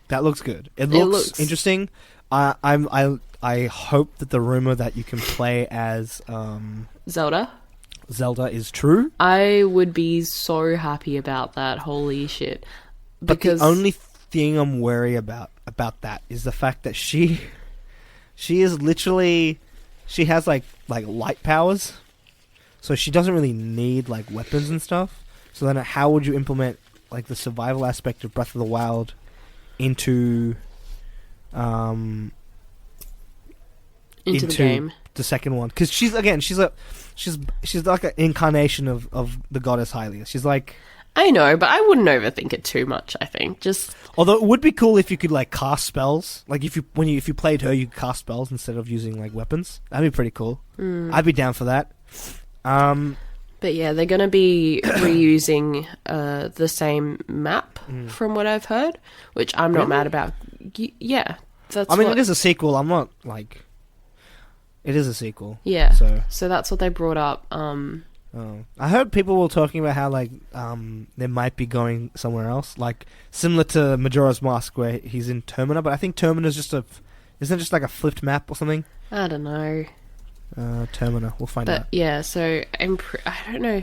That looks good. It looks interesting. I hope that the rumor that you can play as
Zelda
is true.
I would be so happy about that. Holy shit.
Because the only thing I'm worried about that is the fact that she is literally, she has like light powers. So she doesn't really need like weapons and stuff. So then how would you implement like the survival aspect of Breath of the Wild into
the game,
the second one? Because she's like an incarnation of the goddess Hylia. She's like,
I know, but I wouldn't overthink it too much. I think just
although it would be cool if you could like cast spells, like if you played her, you could cast spells instead of using like weapons. That'd be pretty cool. I'd be down for that.
But yeah, they're gonna be reusing the same map from what I've heard, which I'm not mad about. Yeah, that's.
I mean, it is a sequel. I'm not like. It is a sequel.
Yeah. So that's what they brought up.
I heard people were talking about how like they might be going somewhere else, like similar to Majora's Mask, where he's in Termina. But I think Termina's isn't it just like a flipped map or something?
I don't know.
Termina, we'll find out.
But yeah, so I don't know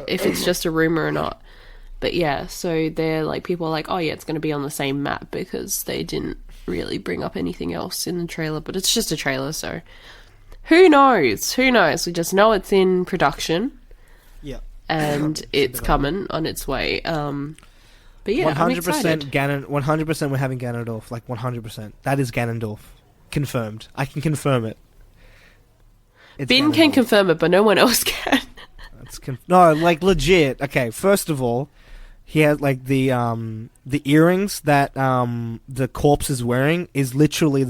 if it's just a rumor or not. But yeah, so they're like, people are like, oh yeah, it's going to be on the same map because they didn't really bring up anything else in the trailer. But it's just a trailer, so who knows? We just know it's in production.
Yeah.
And it's coming on its way. But yeah,
100% Ganon. 100% we're having Ganondorf. Like 100%. That is Ganondorf. Confirmed. I can confirm it.
Ben can confirm it, but no one else can.
No, like legit. Okay, first of all, he has like the earrings that the corpse is wearing is literally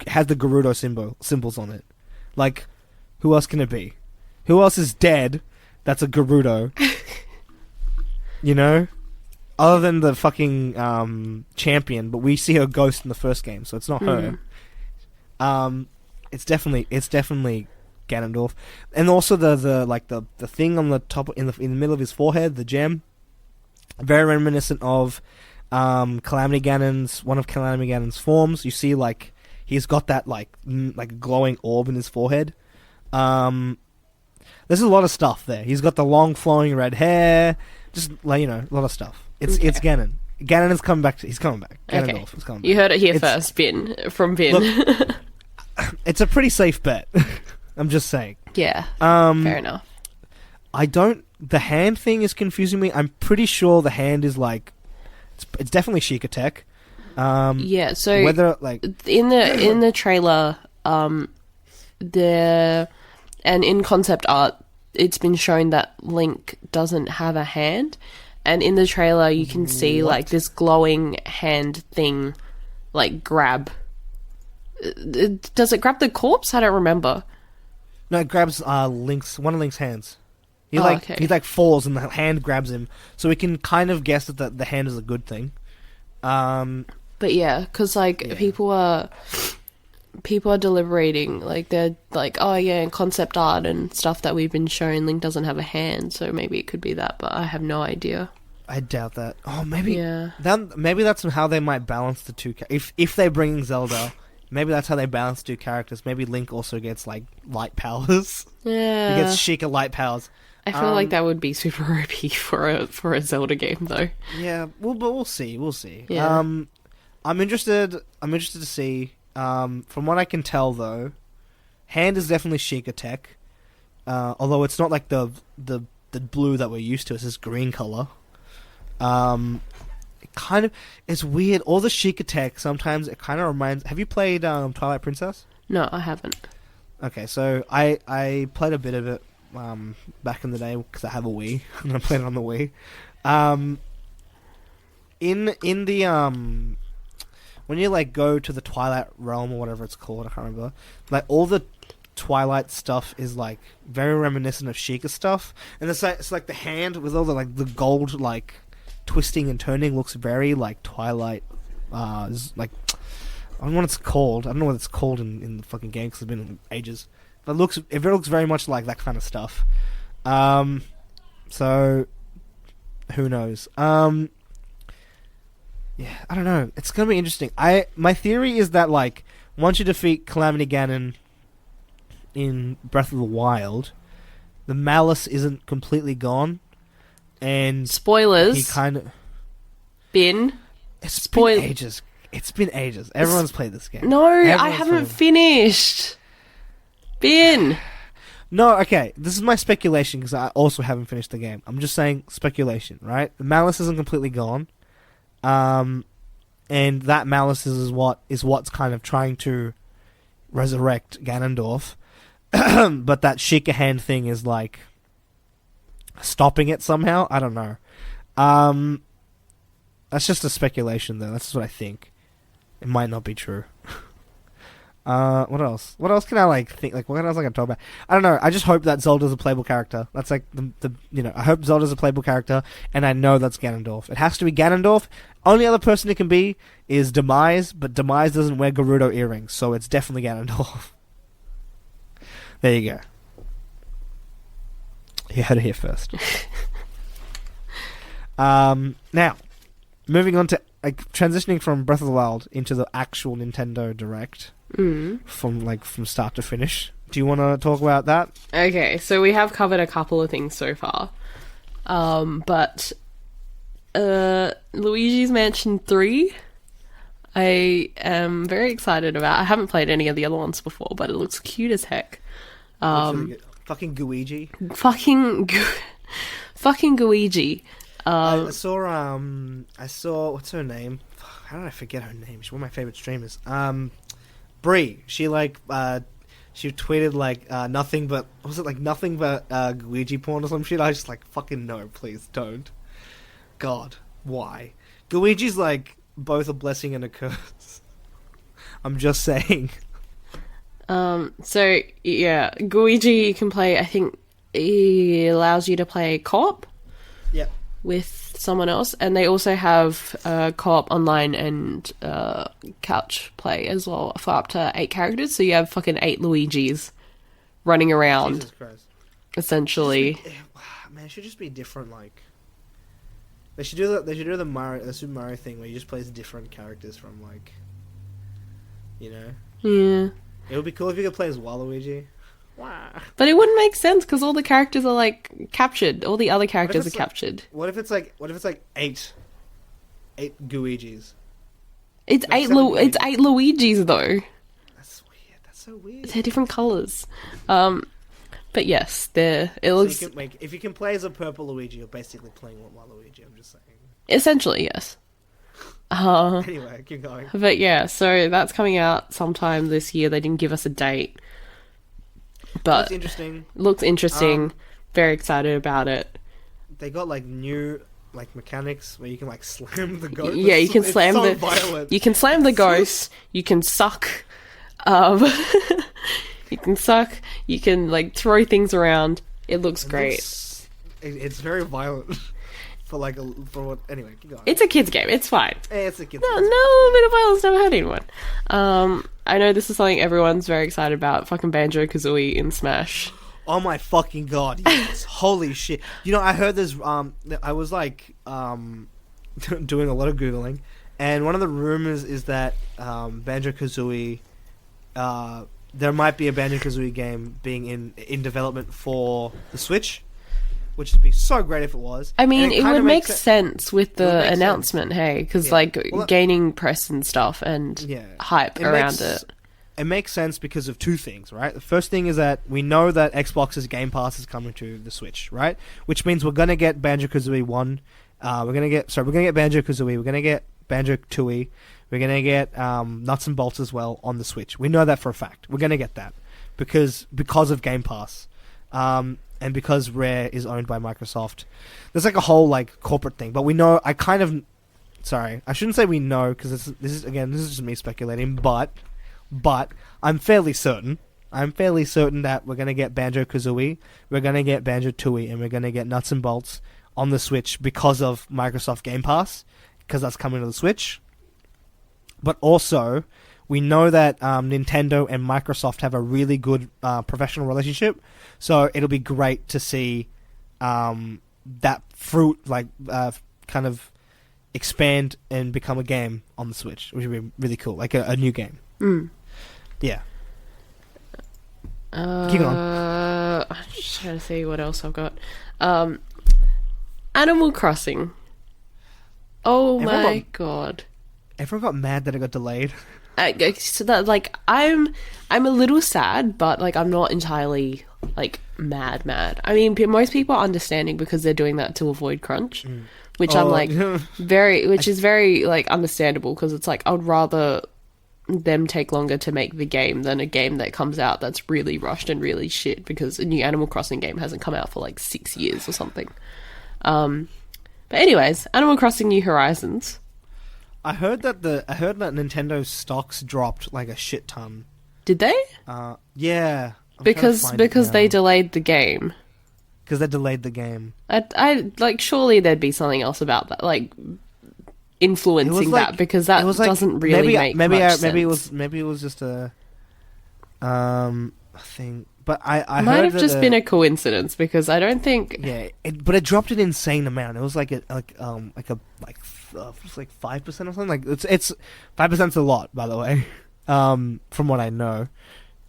has the Gerudo symbols on it. Like, who else can it be? Who else is dead? That's a Gerudo. You know, other than the fucking champion, but we see her ghost in the first game, so it's not her. It's definitely Ganondorf, and also the thing on the top in the middle of his forehead, the gem, very reminiscent of Calamity Ganon's one of Calamity Ganon's forms. You see, like he's got that like glowing orb in his forehead. There's a lot of stuff there. He's got the long flowing red hair, just like a lot of stuff. It's Ganon. Ganon is coming back. He's coming back. Ganondorf is coming back.
You heard it here first, Ben.
Look, it's a pretty safe bet. I'm just saying.
Yeah. Fair enough.
The hand thing is confusing me. I'm pretty sure the hand is like, it's definitely Sheikah Tech.
Yeah. So
whether like
in the trailer, and in concept art, it's been shown that Link doesn't have a hand, and in the trailer you can see like this glowing hand thing, like grab. Does it grab the corpse? I don't remember.
No, it grabs one of Link's hands. He he falls and the hand grabs him, so we can kind of guess that the hand is a good thing.
But yeah, because people are deliberating, like they're like, oh yeah, in concept art and stuff that we've been shown, Link doesn't have a hand, so maybe it could be that, but I have no idea.
I doubt that. Oh, maybe.
Yeah.
Maybe that's how they might balance the two. If they bring Zelda. Maybe that's how they balance two characters. Maybe Link also gets, like, light powers.
Yeah.
He gets Sheikah light powers.
I feel like that would be super OP for a Zelda game, though.
Yeah, but we'll see. We'll see.
Yeah.
I'm interested to see. From what I can tell, though, hand is definitely Sheikah Tech. Although it's not like the blue that we're used to. It's this green color. It's weird. All the Sheikah Tech, sometimes it kind of reminds... Have you played Twilight Princess?
No, I haven't.
Okay, so I played a bit of it back in the day because I have a Wii, and I played it on the Wii. in the when you like go to the Twilight Realm or whatever it's called, I can't remember. Like all the Twilight stuff is like very reminiscent of Sheikah stuff, and it's like the hand with all the like the gold like twisting and turning looks very like Twilight. Like I don't know what it's called. I don't know what it's called in the fucking game because it's been ages. But it looks very much like that kind of stuff. So who knows? Yeah, I don't know. It's gonna be interesting. My theory is that like once you defeat Calamity Ganon in Breath of the Wild, the malice isn't completely gone, and
spoilers.
He kind of
been
ages. It's been ages. Everyone's played this game.
No, I haven't finished.
No, okay. This is my speculation because I also haven't finished the game. I'm just saying speculation, right? The malice isn't completely gone, and that malice is what's kind of trying to resurrect Ganondorf. But that Sheikah hand thing is like stopping it somehow. I don't know. That's just a speculation, though. That's what I think. It might not be true. What else? What else can I like think? Like, what else I can talk about? I don't know. I just hope that Zelda's a playable character. That's like I hope Zelda's a playable character, and I know that's Ganondorf. It has to be Ganondorf. Only other person it can be is Demise, but Demise doesn't wear Gerudo earrings, so it's definitely Ganondorf. There you go. You heard it here first. Now, moving on to transitioning from Breath of the Wild into the actual Nintendo Direct from start to finish. Do you want to talk about that?
Okay, so we have covered a couple of things so far, but Luigi's Mansion 3. I am very excited about. I haven't played any of the other ones before, but it looks cute as heck.
Really fucking Guigi.
Fucking Guigi.
I saw what's her name? How did I forget her name? She's one of my favorite streamers. Brie. She she tweeted like nothing but Guigi porn or some shit. I was just like, fucking no, please don't. God, why? Guigi's like both a blessing and a curse. I'm just saying.
So yeah, Guigi you can play. I think he allows you to play co-op.
Yeah.
With someone else, and they also have co-op online and couch play as well for up to 8 characters. So you have fucking 8 Luigis running around.
Jesus Christ.
Essentially.
Man, it should just be different. Like they should do the Super Mario thing where you just play as different characters from like, you know.
Yeah.
It would be cool if you could play as Waluigi.
But it wouldn't make sense because all the characters are like captured. All the other characters are captured.
What if it's like 8 Guigis?
It's eight Luigis though.
That's weird. That's so weird.
They're different colors. But yes, it looks.
So if you can play as a purple Luigi, you're basically playing Waluigi. I'm just saying.
Essentially, yes.
Anyway, keep going.
But yeah, so that's coming out sometime this year. They didn't give us a date. But looks interesting. Very excited about it.
They got like new like mechanics where you can like slam the ghost.
Yeah, you can slam
violent.
You can slam the ghost. You can suck. You can suck. You can like throw things around. It looks great.
It's very violent. For what? Anyway, keep going.
It's a kids game. It's fine.
It's a kids
game.
No
bit of violence never hurt anyone. I know this is something everyone's very excited about. Fucking Banjo-Kazooie in Smash.
Oh my fucking god! Yes. Holy shit! You know, I heard this. I was like doing a lot of googling, and one of the rumors is that Banjo-Kazooie. There might be a Banjo-Kazooie game being in development for the Switch. Which would be so great if it was.
I mean, it would make sense with the announcement, hey? Because, gaining press and stuff and hype around it.
It makes sense because of 2 things, right? The first thing is that we know that Xbox's Game Pass is coming to the Switch, right? Which means we're going to get Banjo-Kazooie 1. We're going to get Banjo-Kazooie. We're going to get Banjo-Tooie. We're going to get Nuts and Bolts as well on the Switch. We know that for a fact. We're going to get that because of Game Pass. And because Rare is owned by Microsoft, there's like a whole like corporate thing. But we know, I kind of sorry, I shouldn't say we know because this is just me speculating. But I'm fairly certain. I'm fairly certain that we're gonna get Banjo-Kazooie, we're gonna get Banjo-Tooie, and we're gonna get Nuts and Bolts on the Switch because of Microsoft Game Pass, because that's coming to the Switch. But also, we know that Nintendo and Microsoft have a really good professional relationship, so it'll be great to see that fruit kind of expand and become a game on the Switch, which would be really cool, like a new game. Yeah. Keep going.
I'm just trying to see what else I've got. Animal Crossing. Oh my god.
Everyone got mad that it got delayed.
So that, like, I'm a little sad, but like I'm not entirely like mad. I mean, most people are understanding because they're doing that to avoid crunch, which I'm like is very like understandable, because it's like I would rather them take longer to make the game than a game that comes out that's really rushed and really shit because a new Animal Crossing game hasn't come out for like 6 years or something. But anyways, Animal Crossing New Horizons.
I heard that Nintendo's stocks dropped like a shit ton.
Did they?
Yeah.
Because they delayed the game.
Because they delayed the game.
I like, surely there'd be something else about that, like influencing that, because that doesn't really make much sense.
Maybe it was just a thing. But I
might
heard
have just been a coincidence, because I don't think.
Yeah, but it dropped an insane amount. It was like 5% or something. Like it's 5%'s a lot, by the way. From what I know,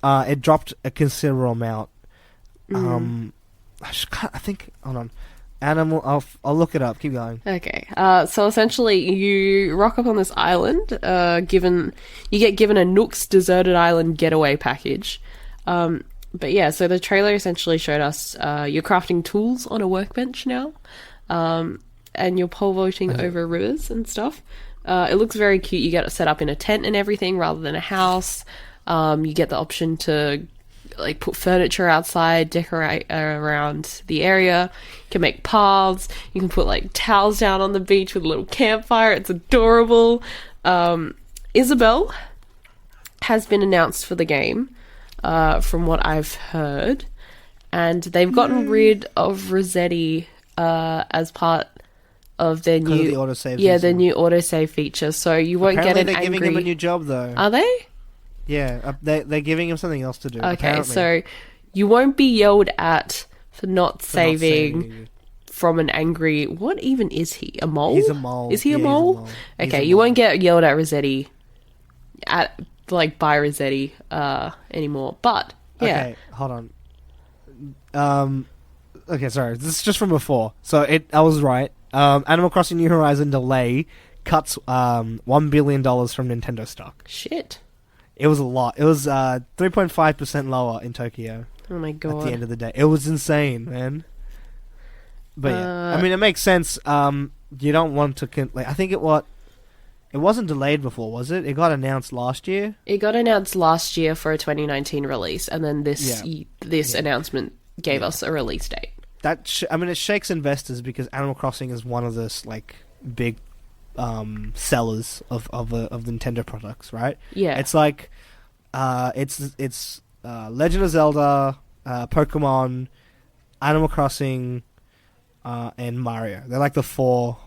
it dropped a considerable amount. I think. Hold on. Animal. I'll look it up. Keep going.
Okay. So essentially, you rock up on this island. You get given a Nook's Deserted Island Getaway package. But yeah, so the trailer essentially showed us you're crafting tools on a workbench now, and you're pole vaulting over rivers and stuff. It looks very cute. You get it set up in a tent and everything rather than a house. You get the option to like put furniture outside, decorate around the area. You can make paths. You can put like towels down on the beach with a little campfire. It's adorable. Isabelle has been announced for the game, from what I've heard, and they've gotten rid of Rossetti as part of their new
the autosave
their new autosave feature. So you won't
Apparently
get an
they're
angry.
giving him a new job though.
Are they?
Yeah, they're giving him something else to do.
Okay,
apparently.
so you won't be yelled at for not saving from an angry. What even is he? A mole?
He's a mole.
Is he a mole? Okay, you won't get yelled at Rossetti by Rossetti anymore. But yeah.
Okay, hold on. Okay, sorry. This is just from before. So I was right. Animal Crossing New Horizon delay cuts $1 billion from Nintendo stock.
Shit.
It was a lot. It was 3.5% lower in Tokyo.
Oh my god.
At the end of the day. It was insane, man. But yeah. I mean, it makes sense. You don't want to... I think it wasn't delayed before, was it? It got announced last year?
It got announced last year for a 2019 release, and then this announcement gave us a release date.
It shakes investors because Animal Crossing is one of those big sellers of Nintendo products, right?
Yeah,
it's like it's Legend of Zelda, Pokemon, Animal Crossing, and Mario. They're like the four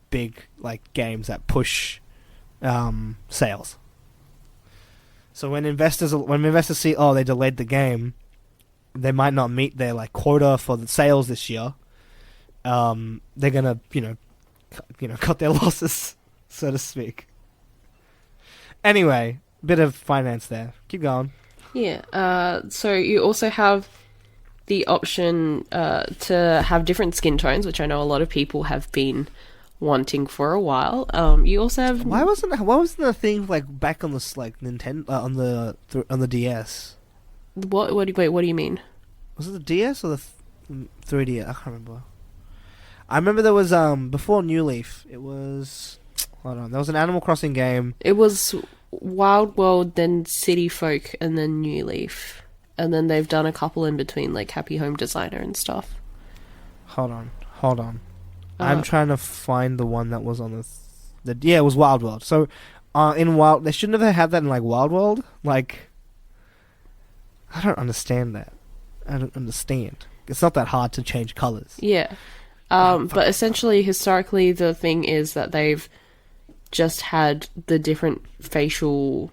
big games that push sales. So when investors see they delayed the game, they might not meet their quota for the sales this year. They're gonna cut their losses, so to speak. Anyway, bit of finance there. Keep going.
Yeah. So you also have the option to have different skin tones, which I know a lot of people have been wanting for a while. You also have.
Why wasn't the thing back on the Nintendo on the DS?
What do you mean?
Was it the DS or the 3DS? I can't remember. I remember there was before New Leaf. It was hold on. There was an Animal Crossing game.
It was Wild World, then City Folk, and then New Leaf, and then they've done a couple in between, like Happy Home Designer and stuff.
Hold on. I'm trying to find the one that was on It was Wild World. So, in Wild, they shouldn't have had that in like Wild World. Like, I don't understand that. I don't understand. It's not that hard to change colors.
Yeah. But essentially, historically, the thing is that they've just had the different facial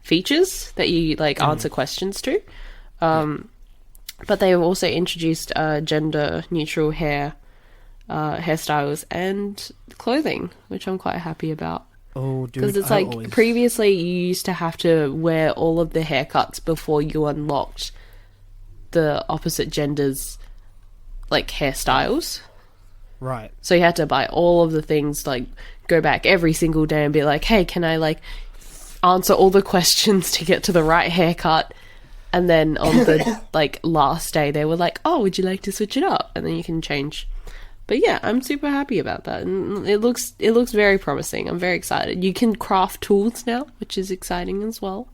features that you like answer questions to. But they've also introduced gender neutral hairstyles and clothing, which I'm quite happy about.
Oh, dude!
Because it's like previously you used to have to wear all of the haircuts before you unlocked the opposite gender's like hairstyles.
Right.
So you had to buy all of the things, like go back every single day and be like, hey, can I like answer all the questions to get to the right haircut? And then on the like last day they were like, oh, would you like to switch it up? And then you can change. But yeah, I'm super happy about that. And it looks very promising. I'm very excited. You can craft tools now, which is exciting as well.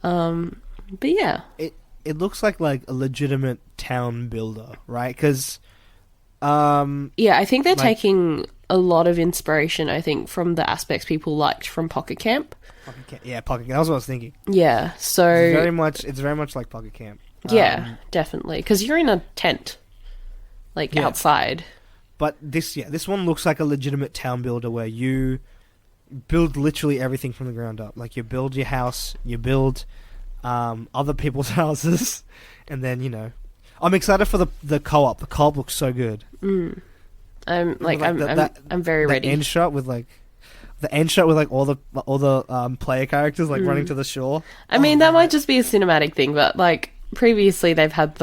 But yeah.
It looks like a legitimate town builder, right? Because
yeah, I think they're taking a lot of inspiration, I think, from the aspects people liked from Pocket Camp.
Yeah, Pocket Camp. That was what I was thinking.
Yeah, so
it's very much like Pocket Camp.
Yeah, definitely, because you're in a tent, outside.
But this one looks like a legitimate town builder where you build literally everything from the ground up. Like you build your house, you build other people's houses, and then I'm excited for the co-op. The co-op looks so good.
I'm very ready.
The end shot with all the player characters running to the shore.
I mean, that might just be a cinematic thing, but like previously they've had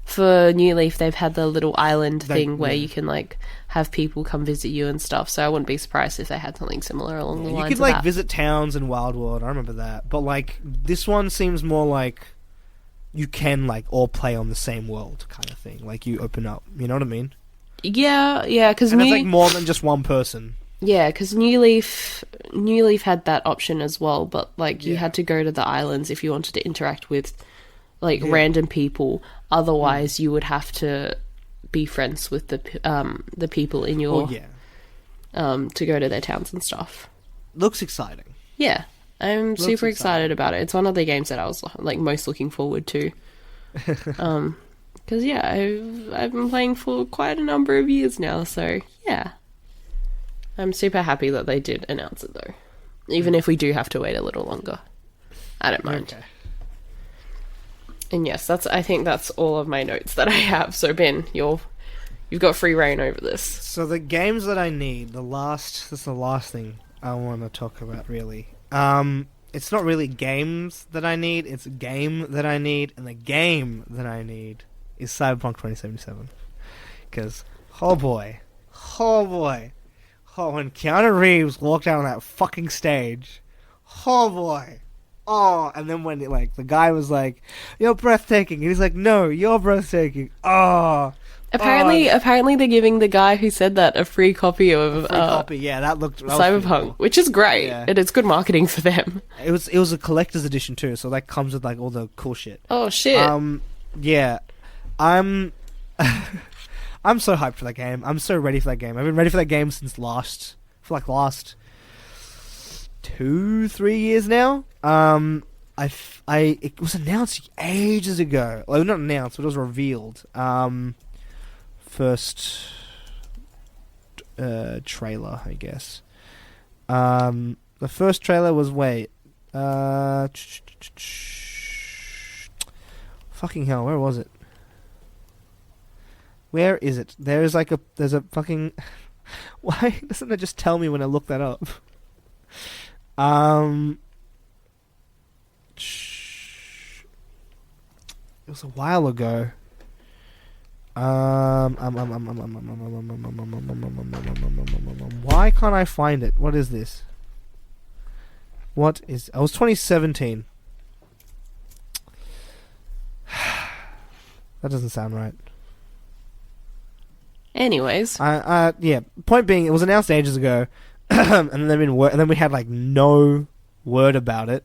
for New Leaf they've had the little island thing where you can like have people come visit you and stuff. So I wouldn't be surprised if they had something similar along the lines.
You could visit towns in Wild World. I remember that, but this one seems more like you can all play on the same world kind of thing. Like you open up, you know what I mean?
Yeah, because
it's more than just one person.
Yeah, because New Leaf had that option as well, but you had to go to the islands if you wanted to interact with random people. Otherwise, you would have to be friends with the people in your to go to their towns and stuff.
Looks exciting.
Yeah, I'm super excited about it. It's one of the games that I was most looking forward to. Because I've been playing for quite a number of years now, so yeah. I'm super happy that they did announce it though. Even if we do have to wait a little longer. I don't mind.
Okay.
And yes, I think that's all of my notes that I have. So Ben, you've got free reign over this.
So the games that I need, this is the last thing I want to talk about really. It's not really games that I need, it's a game that I need, and the game that I need is Cyberpunk 2077. Because, oh boy, when Keanu Reeves walked out on that fucking stage, oh boy, and then when the guy was like, "You're breathtaking," and he's like, "No, you're breathtaking."
Apparently they're giving the guy who said that a free copy of
that looked
Cyberpunk,
cool.
which is great, and it's good marketing for them.
It was a collector's edition too, so that comes with all the cool shit.
Oh shit!
Yeah, I'm so hyped for that game. I'm so ready for that game. I've been ready for that game since last 2-3 years now. It was announced ages ago. Well, not announced, but it was revealed. First trailer, I guess. The first trailer was fucking hell, where was it? Where is it? There's a fucking... Why doesn't it just tell me when I look that up? It was a while ago. Why can't I find it? What is this? What is... Oh, it was 2017. That doesn't sound right.
Anyways,
yeah. Point being, it was announced ages ago, and then we had no word about it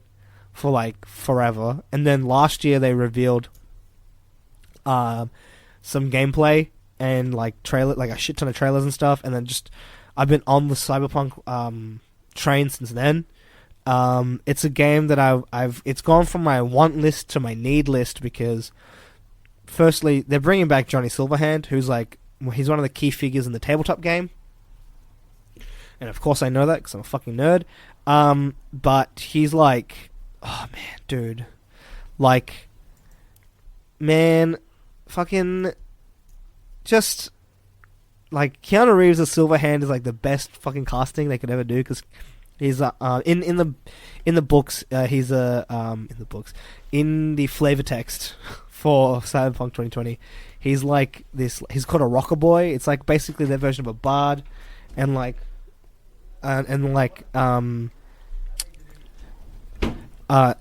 for forever. And then last year they revealed some gameplay and trailer, a shit ton of trailers and stuff. And then just I've been on the Cyberpunk train since then. It's a game that it's gone from my want list to my need list because, firstly, they're bringing back Johnny Silverhand, he's one of the key figures in the tabletop game, and of course I know that because I'm a fucking nerd. But he's like, oh man, dude, like, man, fucking, just like Keanu Reeves as Silverhand is like the best fucking casting they could ever do because. He's in the books. He's in the flavor text for Cyberpunk 2020. He's like this. He's called a rocker boy. It's like basically their version of a bard, and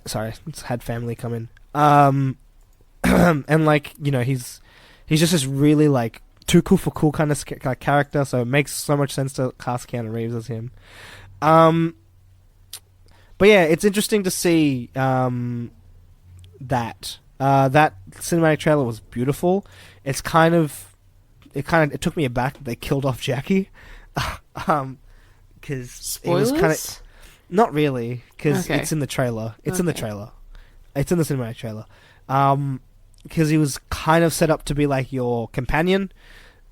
sorry, just had family come in. And like he's just this really like too cool for cool kind of character. So it makes so much sense to cast Keanu Reeves as him. But yeah, it's interesting to see that that cinematic trailer was beautiful. It took me aback that they killed off Jackie, because it was kind of not really because it's in the trailer. It's in the trailer. It's in the cinematic trailer. Because he was kind of set up to be like your companion,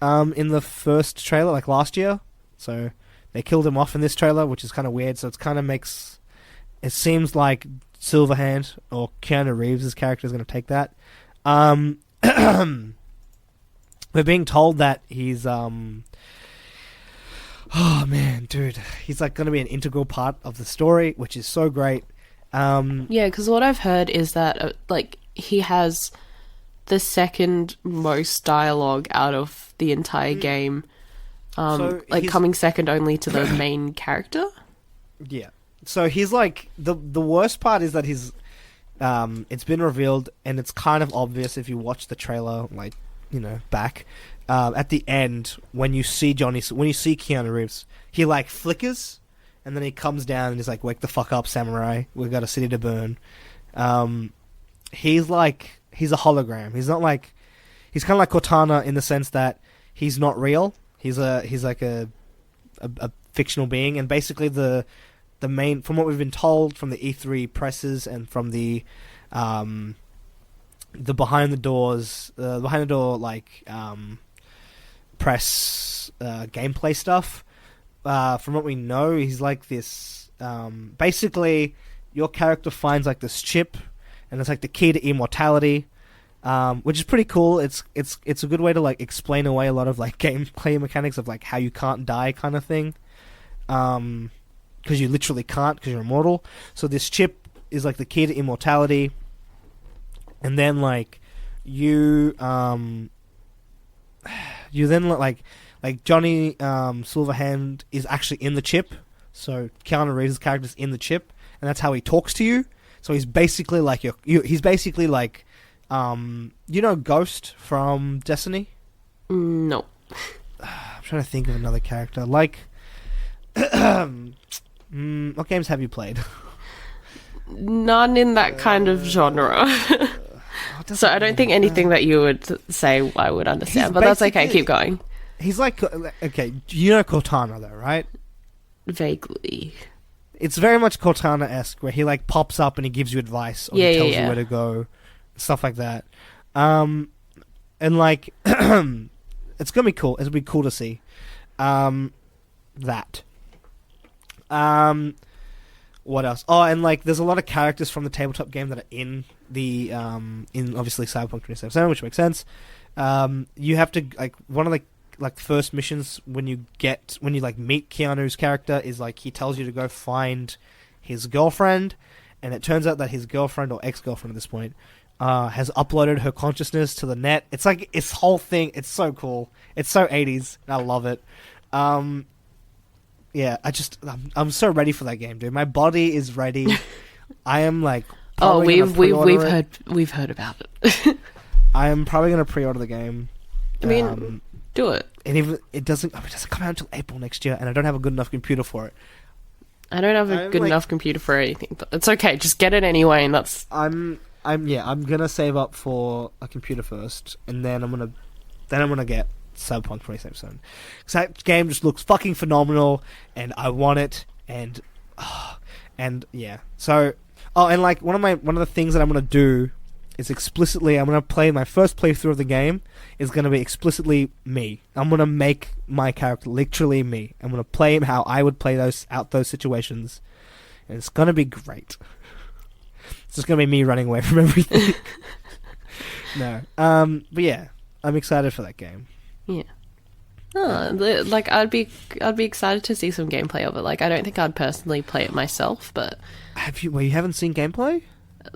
in the first trailer, like last year. So. They killed him off in this trailer, which is kind of weird. So it kind of makes it seems like Silverhand or Keanu Reeves' character is going to take that. We're being told that he's oh man, dude, he's like going to be an integral part of the story, which is so great.
Yeah, because what I've heard is that like he has the second most dialogue out of the entire game. So like coming second only to the main character.
Yeah. So he's like the worst part is that he's it's been revealed and it's kind of obvious if you watch the trailer, like back at the end when you see Keanu Reeves, he like flickers and then he comes down and he's like, "Wake the fuck up, samurai! We've got a city to burn." He's a hologram. He's not like he's kind of like Cortana in the sense that he's not real. He's like a fictional being, and basically the main, from what we've been told from the E3 presses and from the behind the door like press gameplay stuff. From what we know, he's like this. Basically, your character finds like this chip, and it's like the key to immortality. Which is pretty cool. It's a good way to like explain away a lot of like gameplay mechanics of like how you can't die kind of thing, because you literally can't because you're immortal. So this chip is like the key to immortality, and then like you then like Johnny Silverhand is actually in the chip. So Keanu Reeves' character is in the chip, and that's how he talks to you. So he's basically like he's basically like. Ghost from Destiny?
No.
I'm trying to think of another character. Like, what games have you played?
None in that kind of genre. So I don't think anything that you would say I would understand, but that's okay. Keep going.
He's like, okay, you know Cortana though, right?
Vaguely.
It's very much Cortana-esque, where he like pops up and he gives you advice, or he tells you where to go. Stuff like that, and like it's gonna be cool. It'll be cool to see that. What else? Oh, and like there's a lot of characters from the tabletop game that are in the in obviously Cyberpunk 2077, which makes sense. You have to like one of the like first missions when you like meet Keanu's character is like he tells you to go find his girlfriend, and it turns out that his girlfriend or ex-girlfriend at this point. Has uploaded her consciousness to the net. It's like its whole thing. It's so cool. It's so 80s. And I love it. Yeah, I'm so ready for that game, dude. My body is ready. I am like.
We've heard about it.
I am probably gonna pre-order the game.
I mean, do it.
And even it doesn't come out until April next year, and I don't have a good enough computer for it.
I don't have a good enough computer for anything, but it's okay. Just get it anyway, and that's.
I'm gonna save up for a computer first, and then I'm gonna get Cyberpunk 2077. Because that game just looks fucking phenomenal, and I want it, and yeah. So, and like one of the things that I'm gonna do is explicitly, I'm gonna play my first playthrough of the game is gonna be explicitly me. I'm gonna make my character literally me. I'm gonna play him how I would play those situations, and it's gonna be great. It's just gonna be me running away from everything. No, but yeah, I'm excited for that game.
Yeah. Oh, like I'd be excited to see some gameplay of it. Like I don't think I'd personally play it myself, but
have you? Well, you haven't seen gameplay?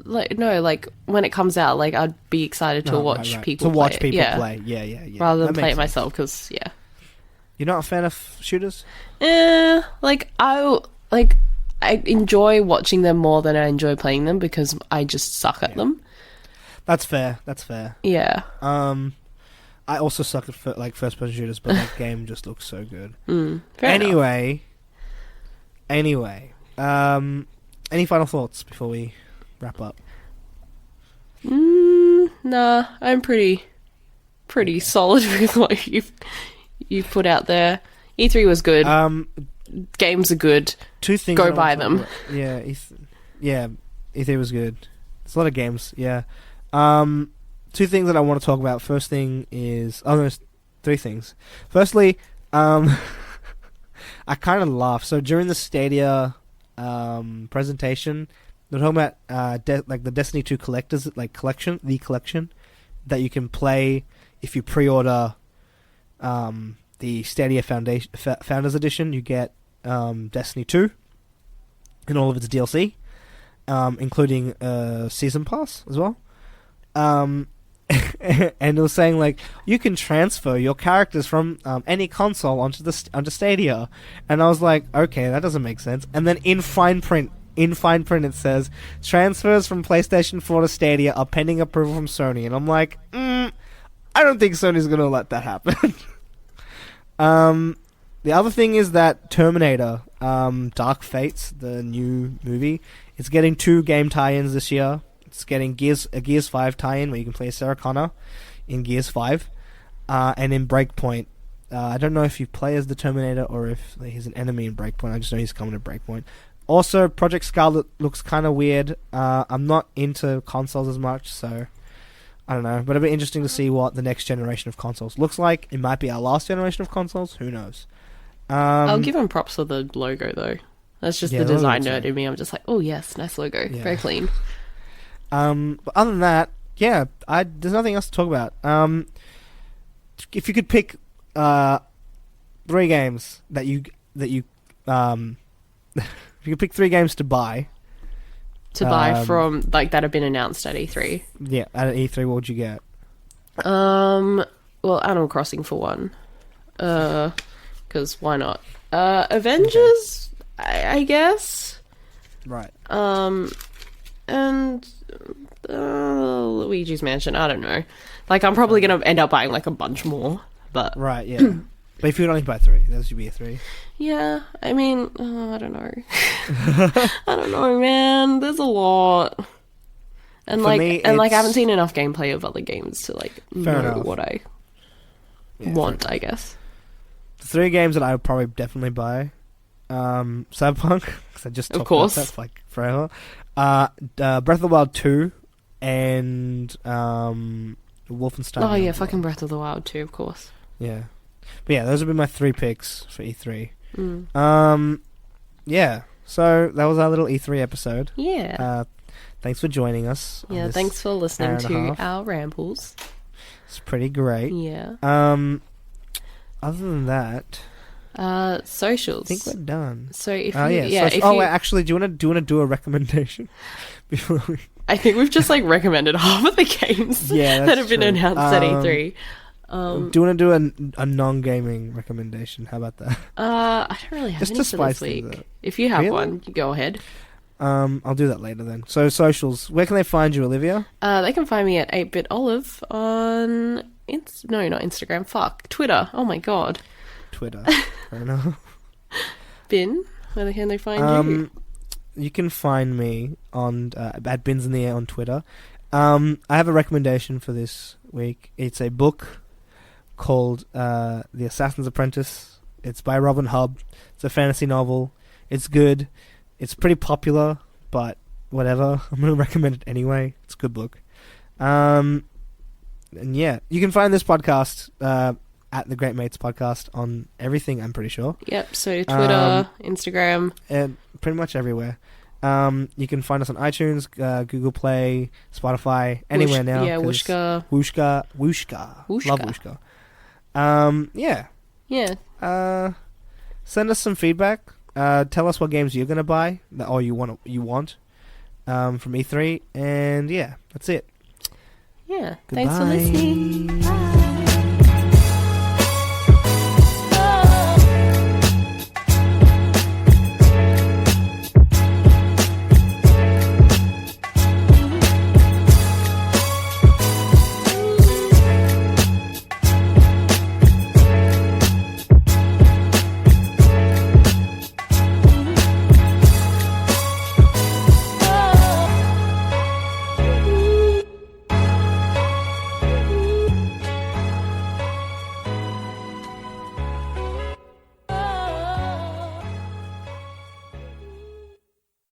Like no, like when it comes out, like I'd be excited to watch people
to watch
play
people
it.
play. Yeah.
Rather than
That
play
makes
it myself, because yeah.
You're not a fan of shooters?
Like I enjoy watching them more than I enjoy playing them because I just suck at them.
That's fair.
Yeah.
I also suck at first-person shooters, but that game just looks so good.
Fair enough.
Anyway, any final thoughts before we wrap up?
Nah, I'm pretty solid with what you've put out there. E3 was good. Games are good.
Two things.
Go buy them.
Yeah, E3 was good. There's a lot of games. Yeah. Two things that I want to talk about. First thing is... Oh, there's three things. Firstly, I kind of laughed. So during the Stadia presentation, they're talking about the Destiny 2 collector's collection that you can play if you pre-order the Stadia Founders Edition. You get Destiny 2 and all of its DLC, including Season Pass as well. And it was saying like you can transfer your characters from any console onto Stadia, and I was like, okay, that doesn't make sense. And then in fine print it says transfers from PlayStation 4 to Stadia are pending approval from Sony, and I'm like, I don't think Sony's gonna let that happen. The other thing is that Terminator, Dark Fates, the new movie, is getting 2 game tie-ins this year. It's getting a Gears 5 tie-in where you can play Sarah Connor in Gears 5. And in Breakpoint, I don't know if you play as the Terminator or if he's an enemy in Breakpoint. I just know he's coming to Breakpoint. Also, Project Scarlet looks kind of weird. I'm not into consoles as much, so I don't know. But it'll be interesting to see what the next generation of consoles looks like. It might be our last generation of consoles. Who knows?
I'll give him props for the logo, though. That's just the design nerd in me. I'm just like, oh yes, nice logo. Yeah. Very clean.
But other than that, yeah, there's nothing else to talk about. If you could pick 3 games that you if you could pick 3 games to buy
from that have been announced at E3.
Yeah, at E3, what would you get?
Well, Animal Crossing for one. Because why not? Avengers, okay. I guess.
Right.
And Luigi's Mansion, I don't know. Like, I'm probably going to end up buying, like, a bunch more, but...
Right, yeah. But if you could only buy 3, that should be a 3.
Yeah, I mean, I don't know. I don't know, man. There's a lot. And,
For
like,
me,
I haven't seen enough gameplay of other games to, like, know
enough.
what I want, I guess.
The 3 games that I would probably definitely buy, Cyberpunk, because I just talked about that for, like, forever. Breath of the Wild 2 and Wolfenstein.
Oh yeah, fucking Breath of the Wild 2, of course.
Yeah, but yeah, those would be my 3 picks for E3. Yeah, so that was our little E3 episode.
Yeah.
Thanks for joining us.
Yeah, thanks for listening to our rambles.
It's pretty great.
Yeah.
Other than that,
socials.
I think we're done.
So if
wait, actually, do you want to do a recommendation before we?
I think we've just like recommended half of the games that have been announced at E3.
Do you want to do a non-gaming recommendation? How about that?
I don't really have
just
any
to
for
spice
this week.
things up.
If you have one, you go ahead.
I'll do that later then. So socials, where can they find you, Olivia?
They can find me at 8BitOlive on not Instagram. Fuck, Twitter. Oh my god.
Twitter. Fair enough.
Bin, where can they find you?
You can find me on at Bins in the Air on Twitter. I have a recommendation for this week. It's a book called The Assassin's Apprentice. It's by Robin Hubb. It's a fantasy novel. It's good. It's pretty popular, but whatever. I'm going to recommend it anyway. It's a good book. And yeah, you can find this podcast at the Great Mates Podcast on everything, I'm pretty sure.
Yep, so Twitter, Instagram.
And pretty much everywhere. You can find us on iTunes, Google Play, Spotify, anywhere now.
Yeah, Wooshka.
Wooshka. Love Wooshka. Yeah.
Yeah.
Send us some feedback. Tell us what games you're going to buy, or you want from E3. And yeah, that's it.
Yeah.
Goodbye.
Thanks for listening.